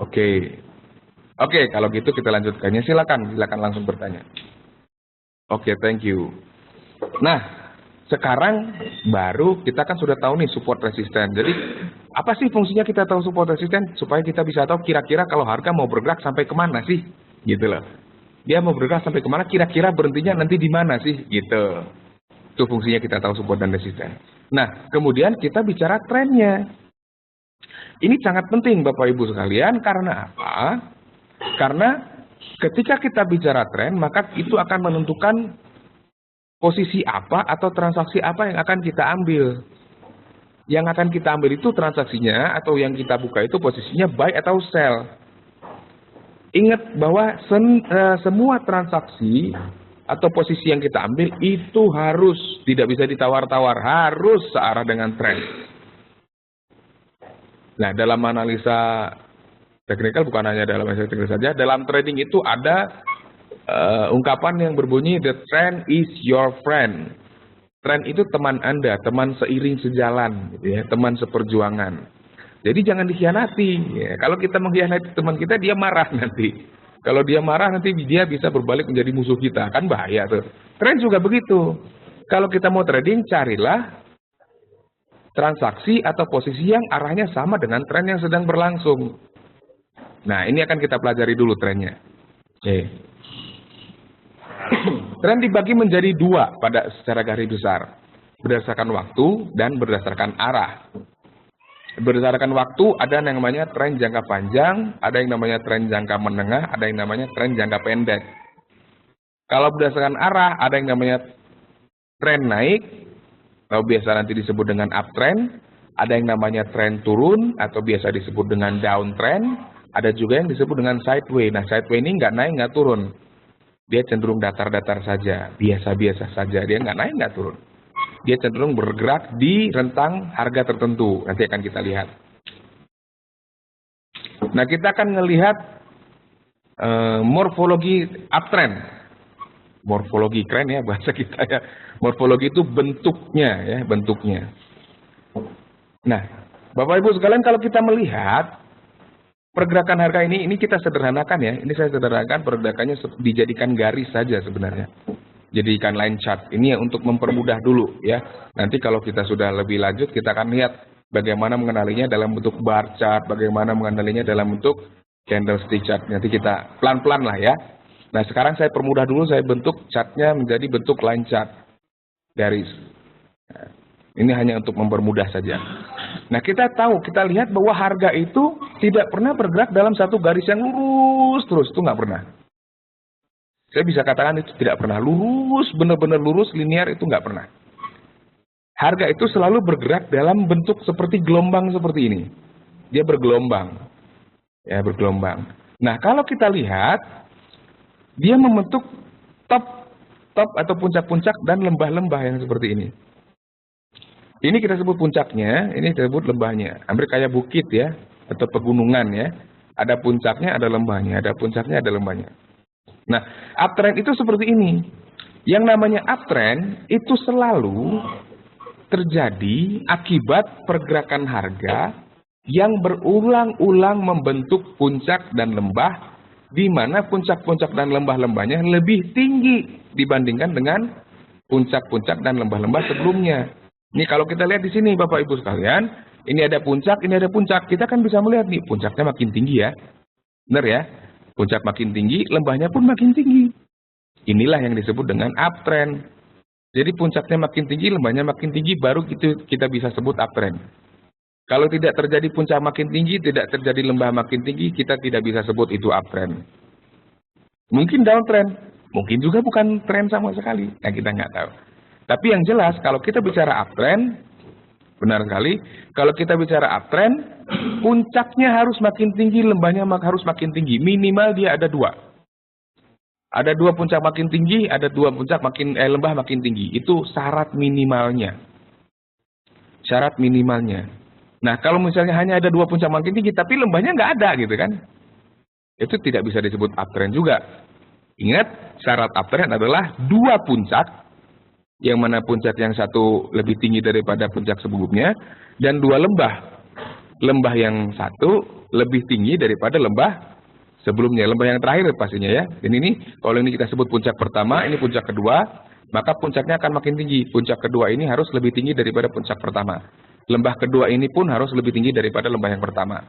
Oke, kalau gitu kita lanjutkannya. Silakan langsung bertanya. Oke, thank you. Nah, sekarang baru kita kan sudah tahu nih support resisten. Jadi apa sih fungsinya kita tahu support resisten? Supaya kita bisa tahu kira-kira kalau harga mau bergerak sampai kemana sih, gitu loh. Dia mau bergerak sampai kemana, kira-kira berhentinya nanti di mana sih, gitu. Itu fungsinya kita tahu support dan resisten. Nah, kemudian kita bicara trennya. Ini sangat penting Bapak Ibu sekalian, karena apa? Karena ketika kita bicara tren, maka itu akan menentukan posisi apa atau transaksi apa yang akan kita ambil. Yang akan kita ambil itu transaksinya atau yang kita buka itu posisinya buy atau sell. Ingat bahwa semua transaksi atau posisi yang kita ambil itu harus, tidak bisa ditawar-tawar, harus searah dengan tren. Nah, dalam analisa teknikal, bukan hanya dalam analisa teknikal saja, dalam trading itu ada ungkapan yang berbunyi, the trend is your friend. Tren itu teman Anda, teman seiring sejalan, gitu ya, teman seperjuangan. Jadi jangan dikhianati. Ya, kalau kita mengkhianati teman kita, dia marah nanti. Kalau dia marah nanti dia bisa berbalik menjadi musuh kita, kan bahaya tuh. Tren juga begitu. Kalau kita mau trading, carilah transaksi atau posisi yang arahnya sama dengan tren yang sedang berlangsung. Nah, ini akan kita pelajari dulu trennya. Oke. Tren dibagi menjadi dua pada secara garis besar, berdasarkan waktu dan berdasarkan arah. Berdasarkan waktu ada yang namanya tren jangka panjang, ada yang namanya tren jangka menengah, ada yang namanya tren jangka pendek. Kalau berdasarkan arah ada yang namanya tren naik, atau biasa nanti disebut dengan uptrend, ada yang namanya tren turun atau biasa disebut dengan downtrend, ada juga yang disebut dengan sideway. Nah, sideway ini nggak naik nggak turun, dia cenderung datar-datar saja, biasa-biasa saja, dia nggak naik nggak turun. Dia cenderung bergerak di rentang harga tertentu. Nanti akan kita lihat. Nah, kita akan melihat morfologi uptrend. Morfologi, keren ya bahasa kita ya. Morfologi itu bentuknya ya, bentuknya. Nah, Bapak Ibu sekalian, kalau kita melihat pergerakan harga ini kita sederhanakan ya. Ini saya sederhanakan, pergerakannya dijadikan garis saja sebenarnya. Jadikan line chart. Ini untuk mempermudah dulu ya. Nanti kalau kita sudah lebih lanjut, kita akan lihat bagaimana mengenalinya dalam bentuk bar chart, bagaimana mengenalinya dalam bentuk candlestick chart. Nanti kita pelan-pelan lah ya. Nah, sekarang saya permudah dulu, saya bentuk chartnya menjadi bentuk line chart, garis. Nah, ini hanya untuk mempermudah saja. Nah, kita tahu, kita lihat bahwa harga itu tidak pernah bergerak dalam satu garis yang lurus terus, itu nggak pernah. Saya bisa katakan itu tidak pernah lurus, benar-benar lurus, linear, itu nggak pernah. Harga itu selalu bergerak dalam bentuk seperti gelombang seperti ini. Dia bergelombang. Ya, bergelombang. Nah, kalau kita lihat, dia membentuk top atau puncak-puncak dan lembah-lembah yang seperti ini. Ini kita sebut puncaknya, ini kita sebut lembahnya. Hampir kayak bukit ya, atau pegunungan ya. Ada puncaknya, ada lembahnya, ada puncaknya, ada lembahnya. Nah, uptrend itu seperti ini. Yang namanya uptrend itu selalu terjadi akibat pergerakan harga yang berulang-ulang membentuk puncak dan lembah, di mana puncak-puncak dan lembah-lembahnya lebih tinggi dibandingkan dengan puncak-puncak dan lembah-lembah sebelumnya. Ini kalau kita lihat di sini Bapak Ibu sekalian, ini ada puncak, ini ada puncak. Kita kan bisa melihat nih, puncaknya makin tinggi ya. Benar ya? Puncak makin tinggi, lembahnya pun makin tinggi. Inilah yang disebut dengan uptrend. Jadi puncaknya makin tinggi, lembahnya makin tinggi, baru kita bisa sebut uptrend. Kalau tidak terjadi puncak makin tinggi, tidak terjadi lembah makin tinggi, kita tidak bisa sebut itu uptrend. Mungkin downtrend, mungkin juga bukan trend sama sekali. Nah, kita nggak tahu. Tapi yang jelas, kalau kita bicara uptrend, benar sekali, kalau kita bicara uptrend, puncaknya harus makin tinggi, lembahnya harus makin tinggi. Minimal dia ada dua. Ada dua puncak makin tinggi, ada dua puncak lembah makin tinggi. Itu syarat minimalnya. Syarat minimalnya. Nah, kalau misalnya hanya ada dua puncak makin tinggi, tapi lembahnya nggak ada gitu kan. Itu tidak bisa disebut uptrend juga. Ingat, syarat uptrend adalah dua puncak, yang mana puncak yang satu lebih tinggi daripada puncak sebelumnya, dan dua lembah. Lembah yang satu lebih tinggi daripada lembah sebelumnya. Lembah yang terakhir pastinya ya. Dan ini, kalau ini kita sebut puncak pertama, ini puncak kedua, maka puncaknya akan makin tinggi. Puncak kedua ini harus lebih tinggi daripada puncak pertama. Lembah kedua ini pun harus lebih tinggi daripada lembah yang pertama.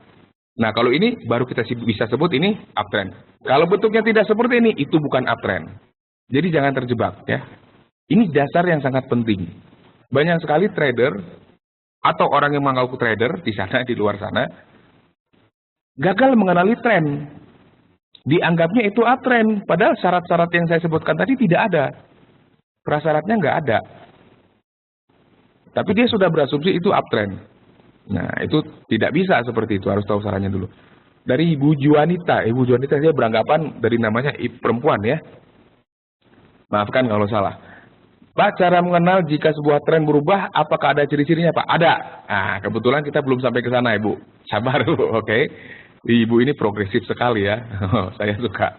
Nah, kalau ini baru kita bisa sebut ini uptrend. Kalau bentuknya tidak seperti ini, itu bukan uptrend. Jadi jangan terjebak ya. Ini dasar yang sangat penting. Banyak sekali trader atau orang yang mengaku trader di sana, di luar sana, gagal mengenali tren. Dianggapnya itu uptrend, padahal syarat-syarat yang saya sebutkan tadi tidak ada. Prasyaratnya nggak ada. Tapi dia sudah berasumsi itu uptrend. Nah, itu tidak bisa seperti itu, harus tahu caranya dulu. Dari Ibu Juanita dia beranggapan dari namanya perempuan ya. Maafkan kalau salah. Pak, cara mengenal jika sebuah tren berubah, apakah ada ciri-cirinya Pak? Ada. Nah, kebetulan kita belum sampai ke sana Ibu. Sabar dulu, oke. Ibu ini progresif sekali ya. Saya suka.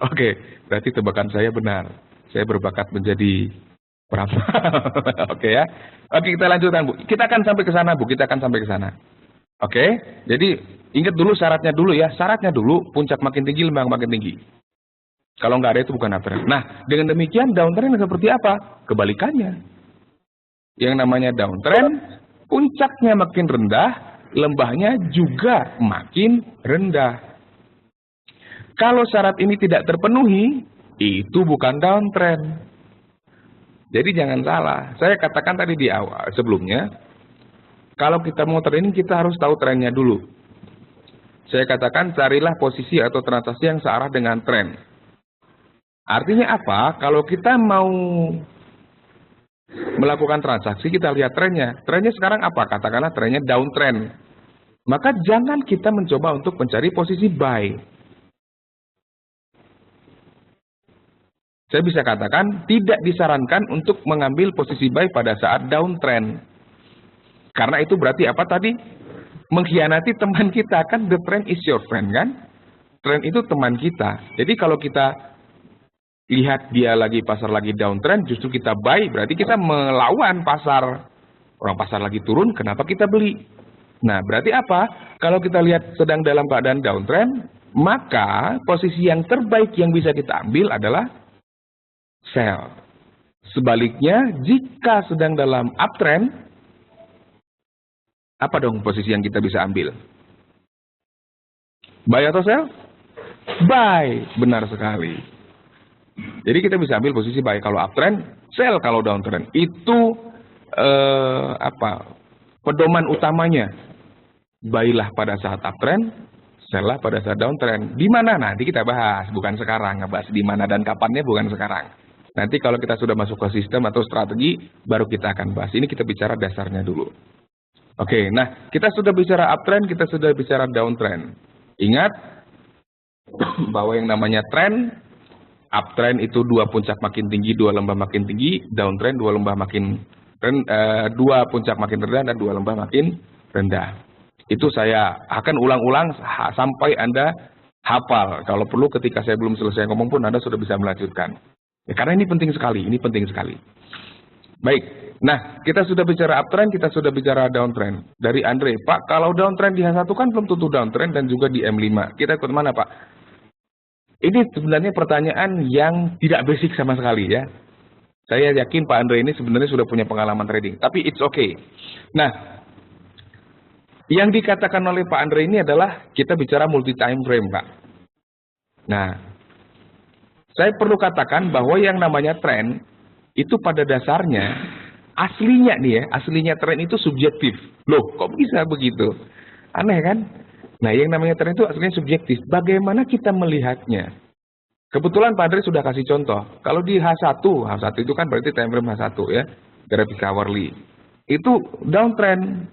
Oke, berarti tebakan saya benar. Saya berbakat menjadi peramal. Oke ya. Oke, kita lanjutkan Bu. Kita akan sampai ke sana Bu, kita akan sampai ke sana. Oke, jadi ingat dulu syaratnya dulu ya. Syaratnya dulu, puncak makin tinggi, lembah makin tinggi. Kalau nggak ada itu bukan uptrend. Nah, dengan demikian downtrend seperti apa? Kebalikannya. Yang namanya downtrend, puncaknya makin rendah, lembahnya juga makin rendah. Kalau syarat ini tidak terpenuhi, itu bukan downtrend. Jadi jangan salah. Saya katakan tadi di awal sebelumnya, kalau kita mau trading kita harus tahu trennya dulu. Saya katakan carilah posisi atau transaksi yang searah dengan tren. Artinya apa? Kalau kita mau melakukan transaksi, kita lihat trennya. Trennya sekarang apa? Katakanlah trennya downtrend. Maka jangan kita mencoba untuk mencari posisi buy. Saya bisa katakan tidak disarankan untuk mengambil posisi buy pada saat downtrend. Karena itu berarti apa tadi? Mengkhianati teman kita. Kan the trend is your friend kan? Trend itu teman kita. Jadi kalau kita lihat dia pasar lagi downtrend, justru kita buy, berarti kita melawan pasar. Orang pasar lagi turun, kenapa kita beli? Nah, berarti apa? Kalau kita lihat sedang dalam keadaan downtrend, maka posisi yang terbaik yang bisa kita ambil adalah sell. Sebaliknya, jika sedang dalam uptrend, apa dong posisi yang kita bisa ambil? Buy atau sell? Buy, benar sekali. Jadi kita bisa ambil posisi buy kalau uptrend, sell kalau downtrend. Itu pedoman utamanya. Buy-lah pada saat uptrend, sell-lah pada saat downtrend. Di mana nanti kita bahas, bukan sekarang. Ngebahas di mana dan kapannya bukan sekarang. Nanti kalau kita sudah masuk ke sistem atau strategi, baru kita akan bahas. Ini kita bicara dasarnya dulu. Oke, nah kita sudah bicara uptrend, kita sudah bicara downtrend. Ingat bahwa yang namanya trend, uptrend itu dua puncak makin tinggi, dua lembah makin tinggi. Downtrend dua puncak makin rendah dan dua lembah makin rendah. Itu saya akan ulang-ulang sampai Anda hafal. Kalau perlu ketika saya belum selesai ngomong pun Anda sudah bisa melanjutkan. Ya, karena ini penting sekali. Ini penting sekali. Baik. Nah, kita sudah bicara uptrend, kita sudah bicara downtrend. Dari Andre, Pak, kalau downtrend di H1 kan belum tentu downtrend dan juga di M5. Kita ikut mana, Pak? Ini sebenarnya pertanyaan yang tidak basic sama sekali ya. Saya yakin Pak Andre ini sebenarnya sudah punya pengalaman trading. Tapi it's okay. Nah, yang dikatakan oleh Pak Andre ini adalah kita bicara multi time frame Pak. Nah, saya perlu katakan bahwa yang namanya tren itu pada dasarnya aslinya nih ya, aslinya tren itu subjektif. Loh, kok bisa begitu? Aneh kan? Nah, yang namanya tren itu aslinya subjektif. Bagaimana kita melihatnya? Kebetulan Pak Andre sudah kasih contoh. Kalau di H1 itu kan berarti time frame H1 ya, grafik hourly. Itu downtrend.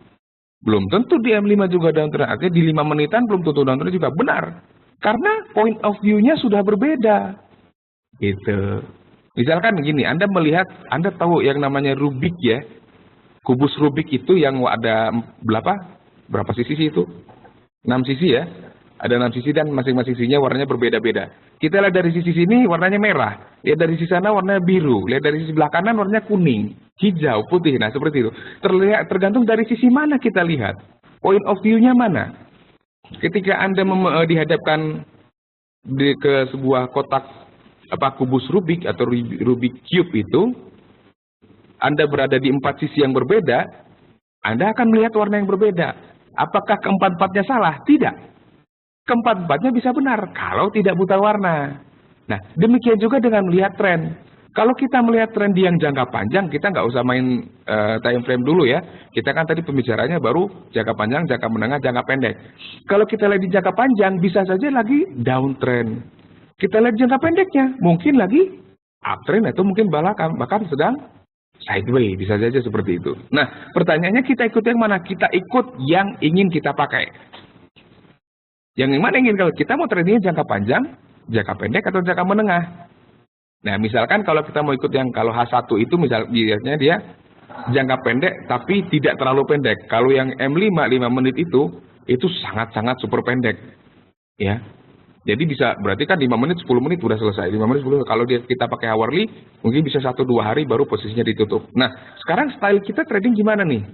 Belum tentu di M5 juga downtrend. Artinya di 5 menitan belum tentu downtrend juga. Benar. Karena point of view-nya sudah berbeda. Gitu. Misalkan begini, Anda melihat, Anda tahu yang namanya Rubik ya. Kubus Rubik itu yang ada berapa sisi itu? 6 sisi ya. Ada 6 sisi dan masing-masing sisinya warnanya berbeda-beda. Kita lihat dari sisi sini warnanya merah. Lihat dari sisi sana warnanya biru. Lihat dari sisi sebelah kanan warnanya kuning, hijau, putih. Nah seperti itu. Tergantung dari sisi mana kita lihat. Point of view-nya mana. Ketika Anda dihadapkan ke sebuah kotak kubus Rubik atau Rubik Cube itu, Anda berada di 4 sisi yang berbeda, Anda akan melihat warna yang berbeda. Apakah keempat-empatnya salah? Tidak. Keempat-empatnya bisa benar kalau tidak buta warna. Nah, demikian juga dengan melihat tren. Kalau kita melihat tren di yang jangka panjang, kita nggak usah main time frame dulu ya. Kita kan tadi pembicaranya baru jangka panjang, jangka menengah, jangka pendek. Kalau kita lihat di jangka panjang, bisa saja lagi downtrend. Kita lihat jangka pendeknya, mungkin lagi uptrend atau mungkin bahkan sedang sideways, bisa saja seperti itu. Nah, pertanyaannya kita ikut yang mana? Kita ikut yang ingin kita pakai. Yang mana ingin, kalau kita mau tradingnya jangka panjang, jangka pendek, atau jangka menengah. Nah, misalkan kalau kita mau ikut yang kalau H1 itu misalnya dia jangka pendek tapi tidak terlalu pendek. Kalau yang M5 5 menit itu sangat-sangat super pendek. Ya. Jadi bisa berarti kan 5 menit 10 menit udah selesai. 5 menit 10 menit. Kalau kita pakai hourly mungkin bisa 1-2 hari baru posisinya ditutup. Nah, sekarang style kita trading gimana nih?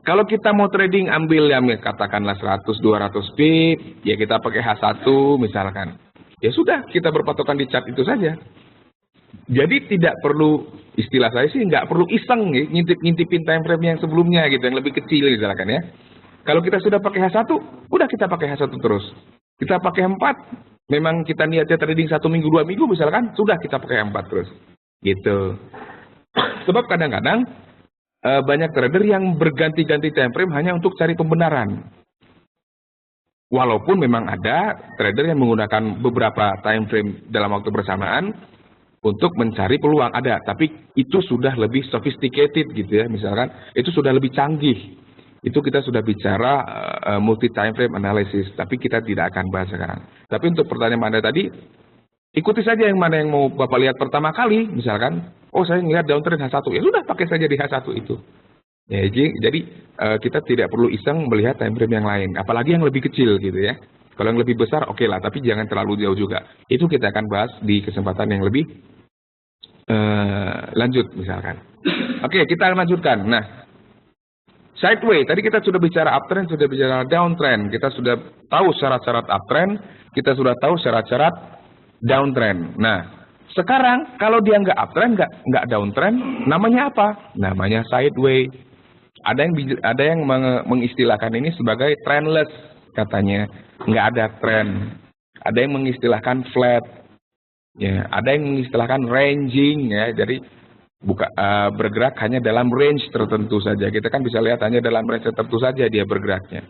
Kalau kita mau trading ambil yang katakanlah 100 200 pip, ya kita pakai H1 misalkan. Ya sudah, kita berpatokan di chart itu saja. Jadi tidak perlu, istilah saya sih nggak perlu iseng ya, ngintipin time frame yang sebelumnya gitu, yang lebih kecil misalkan ya. Kalau kita sudah pakai H1, udah kita pakai H1 terus. Kita pakai 4, memang kita niatnya trading 1 minggu 2 minggu misalkan, sudah kita pakai 4 terus. Gitu. Sebab kadang-kadang banyak trader yang berganti-ganti time frame hanya untuk cari pembenaran. Walaupun memang ada trader yang menggunakan beberapa time frame dalam waktu bersamaan untuk mencari peluang, ada, tapi itu sudah lebih sophisticated gitu ya, misalkan itu sudah lebih canggih. Itu kita sudah bicara multi time frame analysis, tapi kita tidak akan bahas sekarang. Tapi untuk pertanyaan Anda tadi, ikuti saja yang mana yang mau Bapak lihat pertama kali, misalkan, oh saya ngelihat downtrend H1, ya sudah pakai saja di H1 itu. Ya, jadi kita tidak perlu iseng melihat time frame yang lain, apalagi yang lebih kecil gitu ya. Kalau yang lebih besar oke lah, tapi jangan terlalu jauh juga. Itu kita akan bahas di kesempatan yang lebih lanjut misalkan. Oke, kita lanjutkan. Nah, sideways, tadi kita sudah bicara uptrend, sudah bicara downtrend. Kita sudah tahu syarat-syarat uptrend, kita sudah tahu syarat-syarat downtrend. Nah, sekarang kalau dia nggak uptrend, nggak downtrend, namanya apa? Namanya sideways. Ada yang mengistilahkan ini sebagai trendless katanya, nggak ada trend. Ada yang mengistilahkan flat, ya. Ada yang mengistilahkan ranging, ya. Jadi bergerak hanya dalam range tertentu saja. Kita kan bisa lihat hanya dalam range tertentu saja dia bergeraknya.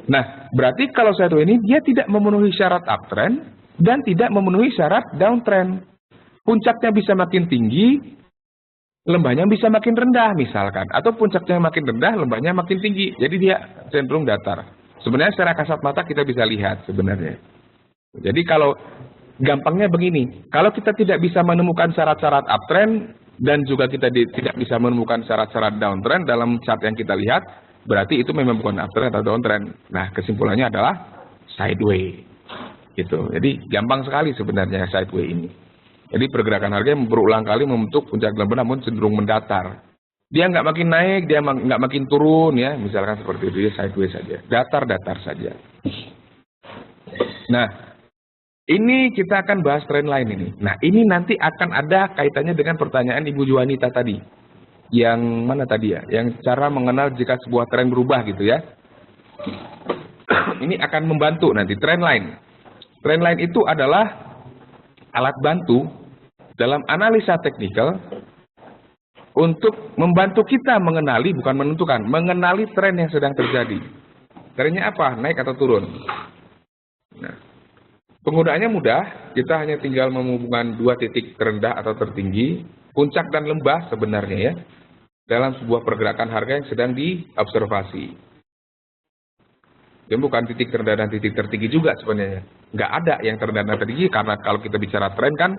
Nah, berarti kalau sideways ini dia tidak memenuhi syarat uptrend dan tidak memenuhi syarat downtrend. Puncaknya bisa makin tinggi, lembahnya bisa makin rendah misalkan, atau puncaknya makin rendah, lembahnya makin tinggi. Jadi dia cenderung datar. Sebenarnya secara kasat mata kita bisa lihat sebenarnya. Jadi kalau gampangnya begini, kalau kita tidak bisa menemukan syarat-syarat uptrend dan juga kita tidak bisa menemukan syarat-syarat downtrend dalam chart yang kita lihat, berarti itu memang bukan uptrend atau downtrend. Nah, kesimpulannya adalah sideways. Gitu. Jadi gampang sekali sebenarnya sideways ini. Jadi pergerakan harga yang berulang kali membentuk puncak lembah namun cenderung mendatar. Dia nggak makin naik, dia nggak makin turun ya, misalkan seperti itu, dia sideways saja, datar-datar saja. Nah, ini kita akan bahas tren lain ini. Nah, ini nanti akan ada kaitannya dengan pertanyaan Ibu Juanita tadi. Yang mana tadi ya? Yang cara mengenal jika sebuah tren berubah gitu ya. Ini akan membantu nanti tren lain. Tren lain itu adalah alat bantu dalam analisa teknikal untuk membantu kita mengenali, bukan menentukan, mengenali tren yang sedang terjadi. Trennya apa? Naik atau turun? Nah, penggunaannya mudah, kita hanya tinggal menghubungkan 2 titik terendah atau tertinggi, puncak dan lembah sebenarnya ya, dalam sebuah pergerakan harga yang sedang diobservasi. Dan bukan titik terendah dan titik tertinggi juga sebenarnya. Nggak ada yang terendah dan tertinggi, karena kalau kita bicara tren kan,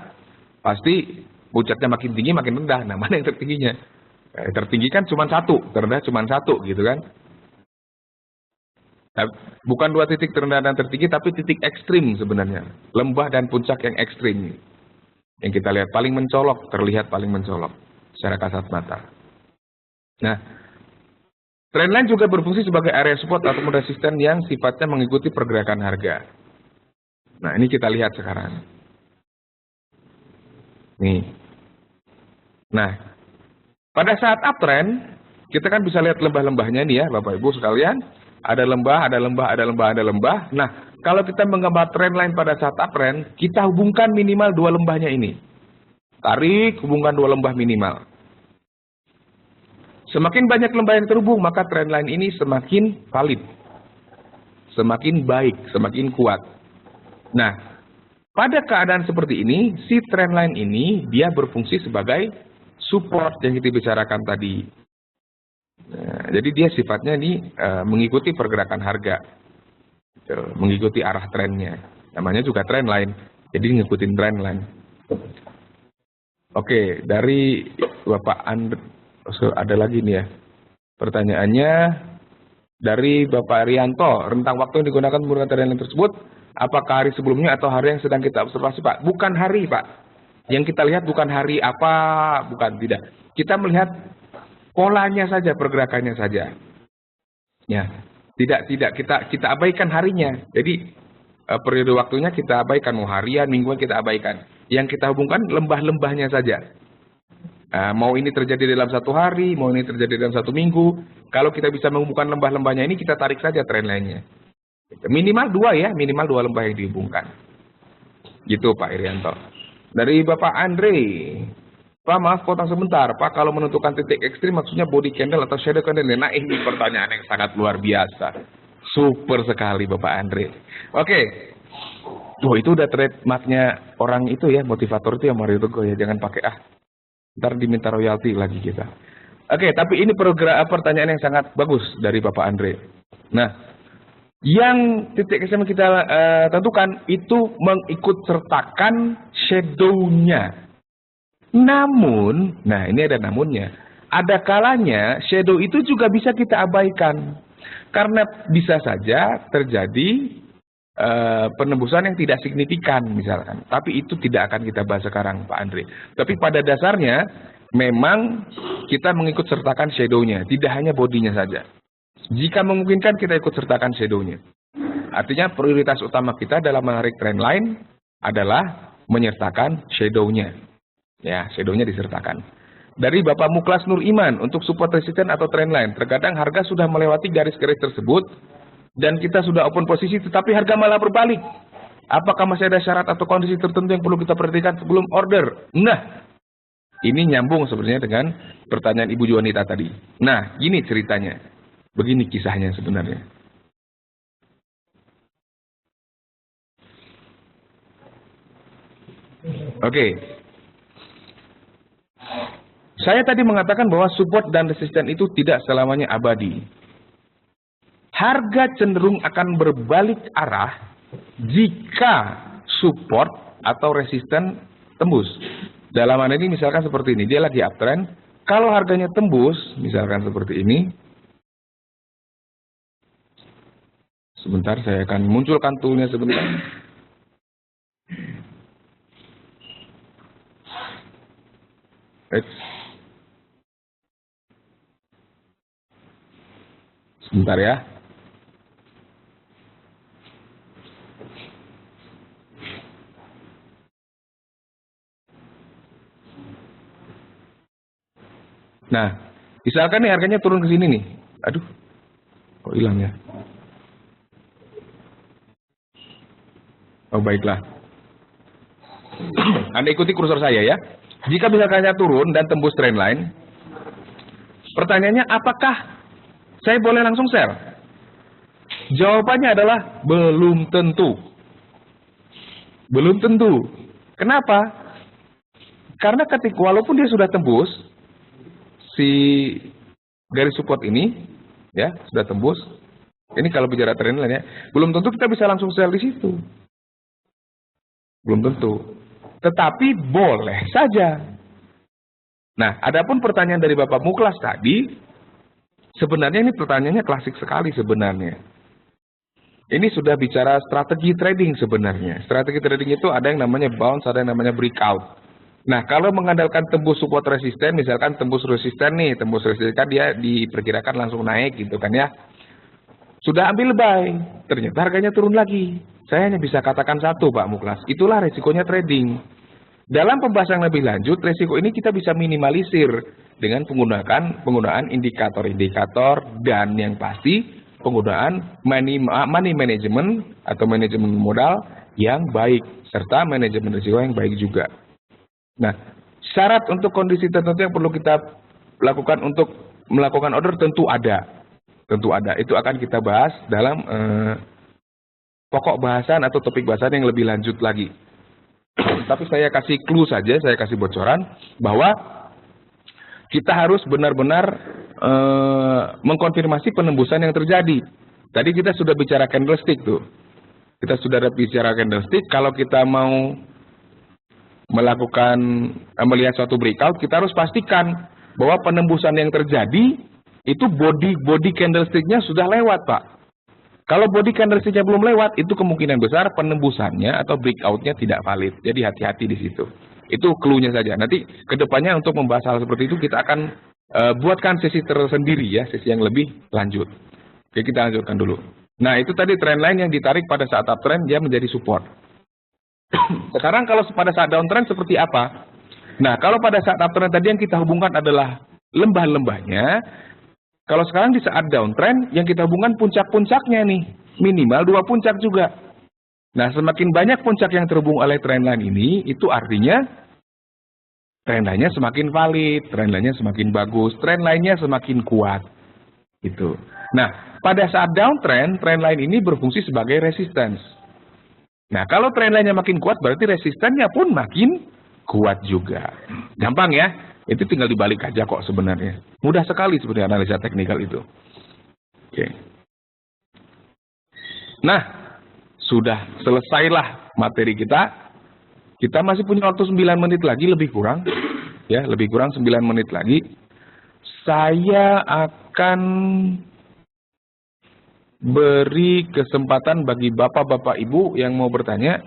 pasti puncaknya makin tinggi makin rendah. Nah, mana yang tertingginya? Tertinggi kan cuma 1, terendah cuma 1 gitu kan. Nah, bukan 2 titik terendah dan tertinggi, tapi titik ekstrim sebenarnya. Lembah dan puncak yang ekstrim. Yang kita lihat paling mencolok, terlihat paling mencolok secara kasat mata. Nah, tren lain juga berfungsi sebagai area support atau resisten yang sifatnya mengikuti pergerakan harga. Nah, ini kita lihat sekarang. Nih. Nah, Pada saat uptrend, kita kan bisa lihat lembah-lembahnya nih ya, Bapak Ibu sekalian. Ada lembah, ada lembah, ada lembah, ada lembah. Nah, kalau kita menggambar trendline pada saat uptrend, kita hubungkan minimal dua lembahnya ini. Tarik, hubungkan dua lembah minimal. Semakin banyak lembah yang terhubung, maka trendline ini semakin valid. Semakin baik, semakin kuat. Nah, pada keadaan seperti ini, si trendline ini dia berfungsi sebagai support yang kita bicarakan tadi. Nah, jadi dia sifatnya ini mengikuti pergerakan harga, mengikuti arah trennya. Namanya juga trendline, jadi ngikutin trendline. Oke, dari Bapak Andre, ada lagi nih ya. Pertanyaannya dari Bapak Rianto, rentang waktu yang digunakan menggunakan trendline tersebut, apakah hari sebelumnya atau hari yang sedang kita observasi, Pak? Bukan hari, Pak. Yang kita lihat bukan hari apa, bukan, tidak. Kita melihat polanya saja, pergerakannya saja. Ya, tidak kita abaikan harinya. Jadi periode waktunya kita abaikan, mau harian, mingguan kita abaikan. Yang kita hubungkan lembah-lembahnya saja. Mau ini terjadi dalam satu hari, mau ini terjadi dalam satu minggu. Kalau kita bisa menghubungkan lembah-lembahnya ini, kita tarik saja trendline-nya. Minimal dua ya, minimal dua lembah yang dihubungkan. Gitu Pak Irianto. Dari Bapak Andre, Pak maaf potong sebentar, Pak kalau menentukan titik ekstrim maksudnya body candle atau shadow candle. Nah ini pertanyaan yang sangat luar biasa. Super sekali Bapak Andre. Oke. Tuh itu udah trademarknya orang itu ya, motivator itu ya Mario Teguh ya, jangan pakai ntar diminta royalti lagi kita. Oke, tapi ini pertanyaan yang sangat bagus dari Bapak Andre. Nah, yang titik ekstrim kita tentukan itu mengikut sertakan shadow-nya. Namun, nah ini ada namunnya. Ada kalanya shadow itu juga bisa kita abaikan. Karena bisa saja terjadi penembusan yang tidak signifikan misalkan. Tapi itu tidak akan kita bahas sekarang Pak Andre. Tapi pada dasarnya memang kita mengikut sertakan shadow-nya. Tidak hanya bodinya saja. Jika memungkinkan kita ikut sertakan shadow-nya. Artinya prioritas utama kita dalam menarik trendline adalah menyertakan shadow-nya. Ya, shadow-nya disertakan. Dari Bapak Muklas Nur Iman, untuk support resisten atau trendline, terkadang harga sudah melewati garis-garis tersebut, dan kita sudah open posisi, tetapi harga malah berbalik. Apakah masih ada syarat atau kondisi tertentu yang perlu kita perhatikan sebelum order? Nah, ini nyambung sebenarnya dengan pertanyaan Ibu Juanita tadi. Nah, gini ceritanya. Begini kisahnya sebenarnya. Oke. Saya tadi mengatakan bahwa support dan resisten itu tidak selamanya abadi. Harga cenderung akan berbalik arah jika support atau resisten tembus. Dalam hal ini misalkan seperti ini, dia lagi uptrend. Kalau harganya tembus, misalkan seperti ini. Sebentar, saya akan munculkan toolnya sebentar. Sebentar ya. Nah, misalkan nih harganya turun ke sini nih. Aduh, kok hilang ya? Oh, baiklah. Anda ikuti kursor saya ya. Jika misalkannya turun dan tembus trendline, pertanyaannya apakah saya boleh langsung sell? Jawabannya adalah belum tentu. Belum tentu. Kenapa? Karena ketika walaupun dia sudah tembus si garis support ini, ya sudah tembus. Ini kalau bicara trendline ya, belum tentu kita bisa langsung sell di situ. Belum tentu. Tetapi boleh saja. Nah, adapun pertanyaan dari Bapak Muklas tadi, sebenarnya ini pertanyaannya klasik sekali sebenarnya. Ini sudah bicara strategi trading sebenarnya. Strategi trading itu ada yang namanya bounce, ada yang namanya breakout. Nah, kalau mengandalkan tembus support resisten, misalkan tembus resisten nih, tembus resisten kan dia diperkirakan langsung naik gitu kan ya. Sudah ambil buy, ternyata harganya turun lagi. Saya hanya bisa katakan satu Pak Muklas, itulah resikonya trading. Dalam pembahasan yang lebih lanjut, resiko ini kita bisa minimalisir dengan penggunaan indikator-indikator dan yang pasti penggunaan money management atau manajemen modal yang baik serta manajemen risiko yang baik juga. Nah, syarat untuk kondisi tertentu yang perlu kita lakukan untuk melakukan order tentu ada. Tentu ada. Itu akan kita bahas dalam pokok bahasan atau topik bahasan yang lebih lanjut lagi. Tapi saya kasih clue saja, saya kasih bocoran bahwa kita harus benar-benar mengkonfirmasi penembusan yang terjadi. Tadi kita sudah bicara candlestick tuh. Kita sudah bicara candlestick, kalau kita mau melihat suatu breakout, kita harus pastikan bahwa penembusan yang terjadi itu body candlesticknya sudah lewat, Pak. Kalau body candlesticknya belum lewat, itu kemungkinan besar penembusannya atau breakoutnya tidak valid. Jadi hati-hati di situ. Itu clue-nya saja. Nanti kedepannya untuk membahas hal seperti itu kita akan buatkan sesi tersendiri ya, sesi yang lebih lanjut. Oke, kita lanjutkan dulu. Nah, itu tadi trendline yang ditarik pada saat uptrend dia menjadi support. Sekarang kalau pada saat downtrend seperti apa? Nah, kalau pada saat uptrend tadi yang kita hubungkan adalah lembah-lembahnya. Kalau sekarang di saat downtrend, yang kita hubungkan puncak-puncaknya nih. Minimal 2 puncak juga. Nah, semakin banyak puncak yang terhubung oleh trendline ini, itu artinya trendline-nya semakin valid, trendline-nya semakin bagus, trendline-nya semakin kuat. Gitu. Nah, pada saat downtrend, trendline ini berfungsi sebagai resistance. Nah, kalau trendline-nya makin kuat, berarti resistannya pun makin kuat juga. Gampang ya? Itu tinggal dibalik aja kok sebenarnya. Mudah sekali sebenarnya analisa teknikal itu. Oke. Nah, sudah selesailah materi kita. Kita masih punya waktu 9 menit lagi, lebih kurang. Ya, lebih kurang 9 menit lagi. Saya akan beri kesempatan bagi bapak-bapak ibu yang mau bertanya.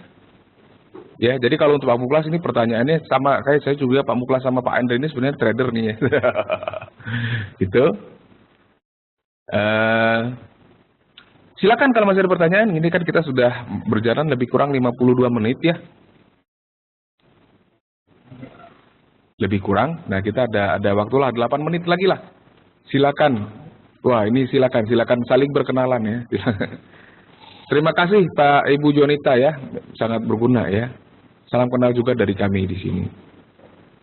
Ya, jadi kalau untuk Pak Muklas ini pertanyaannya sama kayak saya juga, Pak Muklas sama Pak Andre ini sebenarnya trader nih ya. Gitu. Silakan kalau masih ada pertanyaan. Ini kan kita sudah berjalan lebih kurang 52 menit ya. Lebih kurang. Nah, kita ada waktulah 8 menit lagi lah. Silakan. Wah, ini silakan saling berkenalan ya. Terima kasih Pak Ibu Jonita ya, sangat berguna ya. Salam kenal juga dari kami di sini.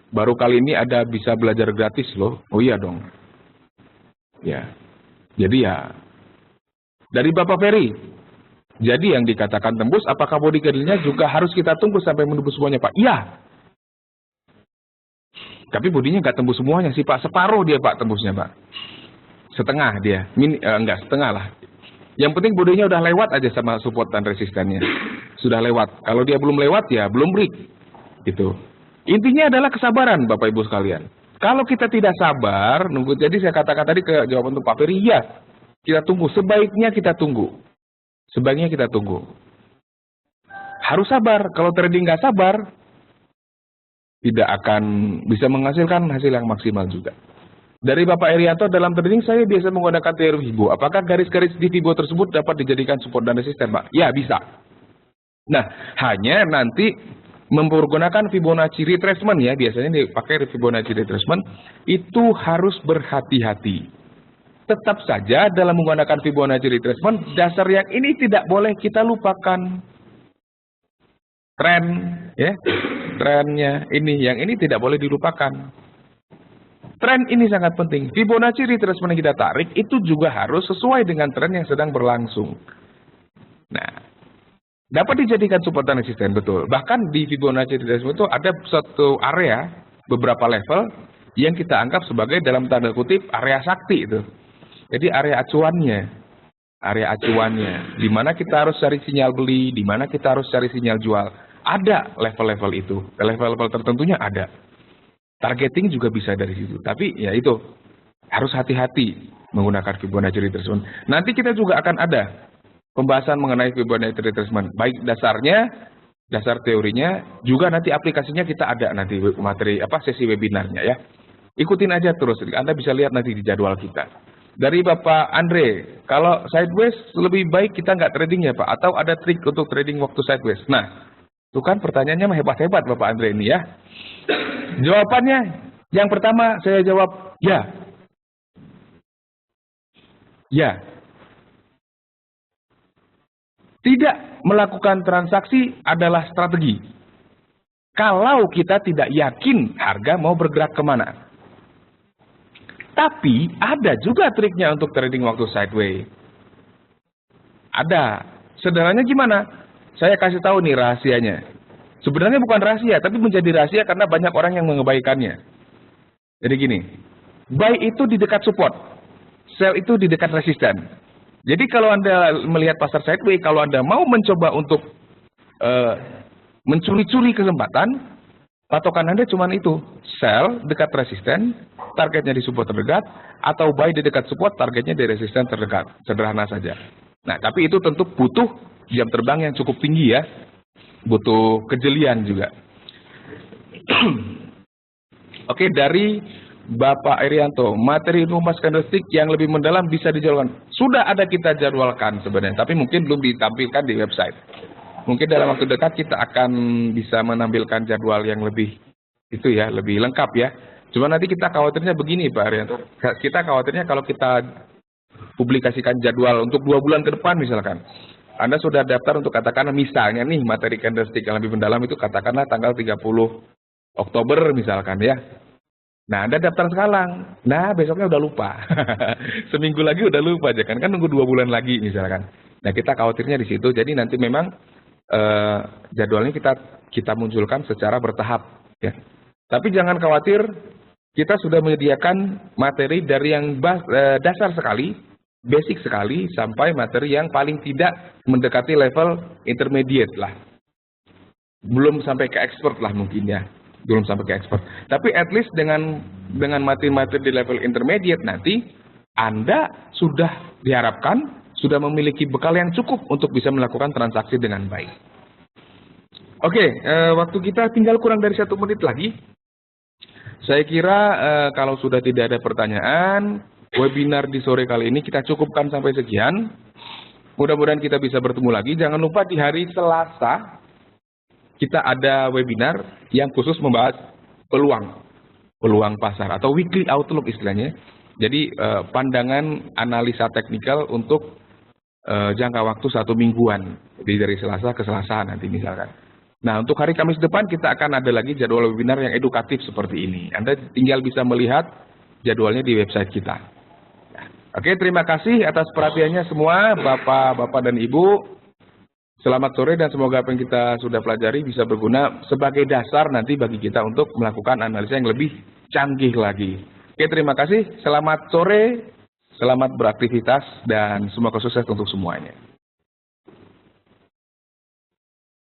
Baru kali ini ada bisa belajar gratis loh. Oh iya dong. Ya. Jadi ya. Dari Bapak Ferry. Jadi yang dikatakan tembus, apakah body candle-nya juga harus kita tunggu sampai menembus semuanya Pak? Iya. Tapi bodinya nggak tembus semuanya sih Pak. Separuh dia Pak tembusnya Pak. Setengah dia. Enggak setengah lah. Yang penting bodinya udah lewat aja sama support dan resistannya. Sudah lewat. Kalau dia belum lewat ya belum break. Gitu. Intinya adalah kesabaran Bapak Ibu sekalian. Kalau kita tidak sabar, nunggu. Jadi saya katakan tadi ke jawaban untuk Pak Ferry, ya. Kita tunggu. Sebaiknya kita tunggu. Sebaiknya kita tunggu. Harus sabar. Kalau trading nggak sabar, tidak akan bisa menghasilkan hasil yang maksimal juga. Dari Bapak Erianto, dalam trading saya biasa menggunakan teori Fibo. Apakah garis-garis di Fibo tersebut dapat dijadikan support dan resisten, Pak? Ya, bisa. Nah, hanya nanti menggunakan Fibonacci retracement ya, biasanya dipakai Fibonacci retracement, itu harus berhati-hati. Tetap saja dalam menggunakan Fibonacci retracement, dasar yang ini tidak boleh kita lupakan. Tren, ya, trennya ini, yang ini tidak boleh dilupakan. Tren ini sangat penting. Fibonacci retracement yang kita tarik itu juga harus sesuai dengan tren yang sedang berlangsung. Nah, dapat dijadikan support dan resisten, betul. Bahkan di Fibonacci retracement itu ada satu area, beberapa level yang kita anggap sebagai dalam tanda kutip area sakti itu. Jadi area acuannya, di mana kita harus cari sinyal beli, di mana kita harus cari sinyal jual. Ada level-level itu, level-level tertentunya ada. Targeting juga bisa dari situ. Tapi ya itu, harus hati-hati menggunakan Fibonacci retracement. Nanti kita juga akan ada pembahasan mengenai Fibonacci retracement. Baik dasarnya, dasar teorinya, juga nanti aplikasinya kita ada nanti materi sesi webinarnya ya. Ikutin aja terus. Anda bisa lihat nanti di jadwal kita. Dari Bapak Andre, kalau sideways lebih baik kita nggak trading ya Pak? Atau ada trik untuk trading waktu sideways? Nah, Tuh kan pertanyaannya mah hebat-hebat Bapak Andre ini ya. Jawabannya, yang pertama saya jawab ya. Ya. Tidak melakukan transaksi adalah strategi. Kalau kita tidak yakin harga mau bergerak kemana. Tapi ada juga triknya untuk trading waktu sideways. Ada. Sederhananya gimana? Saya kasih tahu nih rahasianya. Sebenarnya bukan rahasia, tapi menjadi rahasia karena banyak orang yang mengabaikannya. Jadi gini, buy itu di dekat support, sell itu di dekat resisten. Jadi kalau Anda melihat pasar sideways, kalau Anda mau mencoba untuk mencuri-curi kesempatan, patokan Anda cuma itu, sell dekat resisten, targetnya di support terdekat, atau buy di dekat support, targetnya di resisten terdekat. Sederhana saja. Nah, tapi itu tentu butuh jam terbang yang cukup tinggi ya. Butuh kejelian juga. Oke, dari Bapak Erianto, materi rumus candlestick yang lebih mendalam bisa dijadwalkan. Sudah ada kita jadwalkan sebenarnya, tapi mungkin belum ditampilkan di website. Mungkin dalam waktu dekat kita akan bisa menampilkan jadwal yang lebih itu ya, lebih lengkap ya. Cuma nanti kita khawatirnya begini Pak Erianto. Kita khawatirnya kalau kita publikasikan jadwal untuk 2 bulan ke depan misalkan. Anda sudah daftar untuk katakanlah misalnya nih materi candlestick yang lebih mendalam itu katakanlah tanggal 30 Oktober misalkan ya. Nah Anda daftar sekarang, nah besoknya udah lupa. Seminggu lagi udah lupa aja kan nunggu 2 bulan lagi misalkan. Nah kita khawatirnya di situ, jadi nanti memang jadwalnya kita munculkan secara bertahap ya. Tapi jangan khawatir, kita sudah menyediakan materi dari yang dasar sekali, basic sekali, sampai materi yang paling tidak mendekati level intermediate lah. Belum sampai ke expert lah mungkin ya. Belum sampai ke expert. Tapi at least dengan materi-materi di level intermediate nanti, Anda sudah diharapkan sudah memiliki bekal yang cukup untuk bisa melakukan transaksi dengan baik. Oke, waktu kita tinggal kurang dari 1 menit lagi. Saya kira kalau sudah tidak ada pertanyaan, webinar di sore kali ini kita cukupkan sampai sekian. Mudah-mudahan kita bisa bertemu lagi. Jangan lupa di hari Selasa kita ada webinar yang khusus membahas peluang pasar atau weekly outlook istilahnya. Jadi pandangan analisa teknikal untuk jangka waktu 1 mingguan. Jadi dari Selasa ke Selasa nanti misalkan. Nah untuk hari Kamis depan kita akan ada lagi jadwal webinar yang edukatif seperti ini. Anda tinggal bisa melihat jadwalnya di website kita. Oke, terima kasih atas perhatiannya semua, Bapak dan Ibu. Selamat sore dan semoga apa yang kita sudah pelajari bisa berguna sebagai dasar nanti bagi kita untuk melakukan analisa yang lebih canggih lagi. Oke, terima kasih. Selamat sore, selamat beraktivitas, dan semoga sukses untuk semuanya.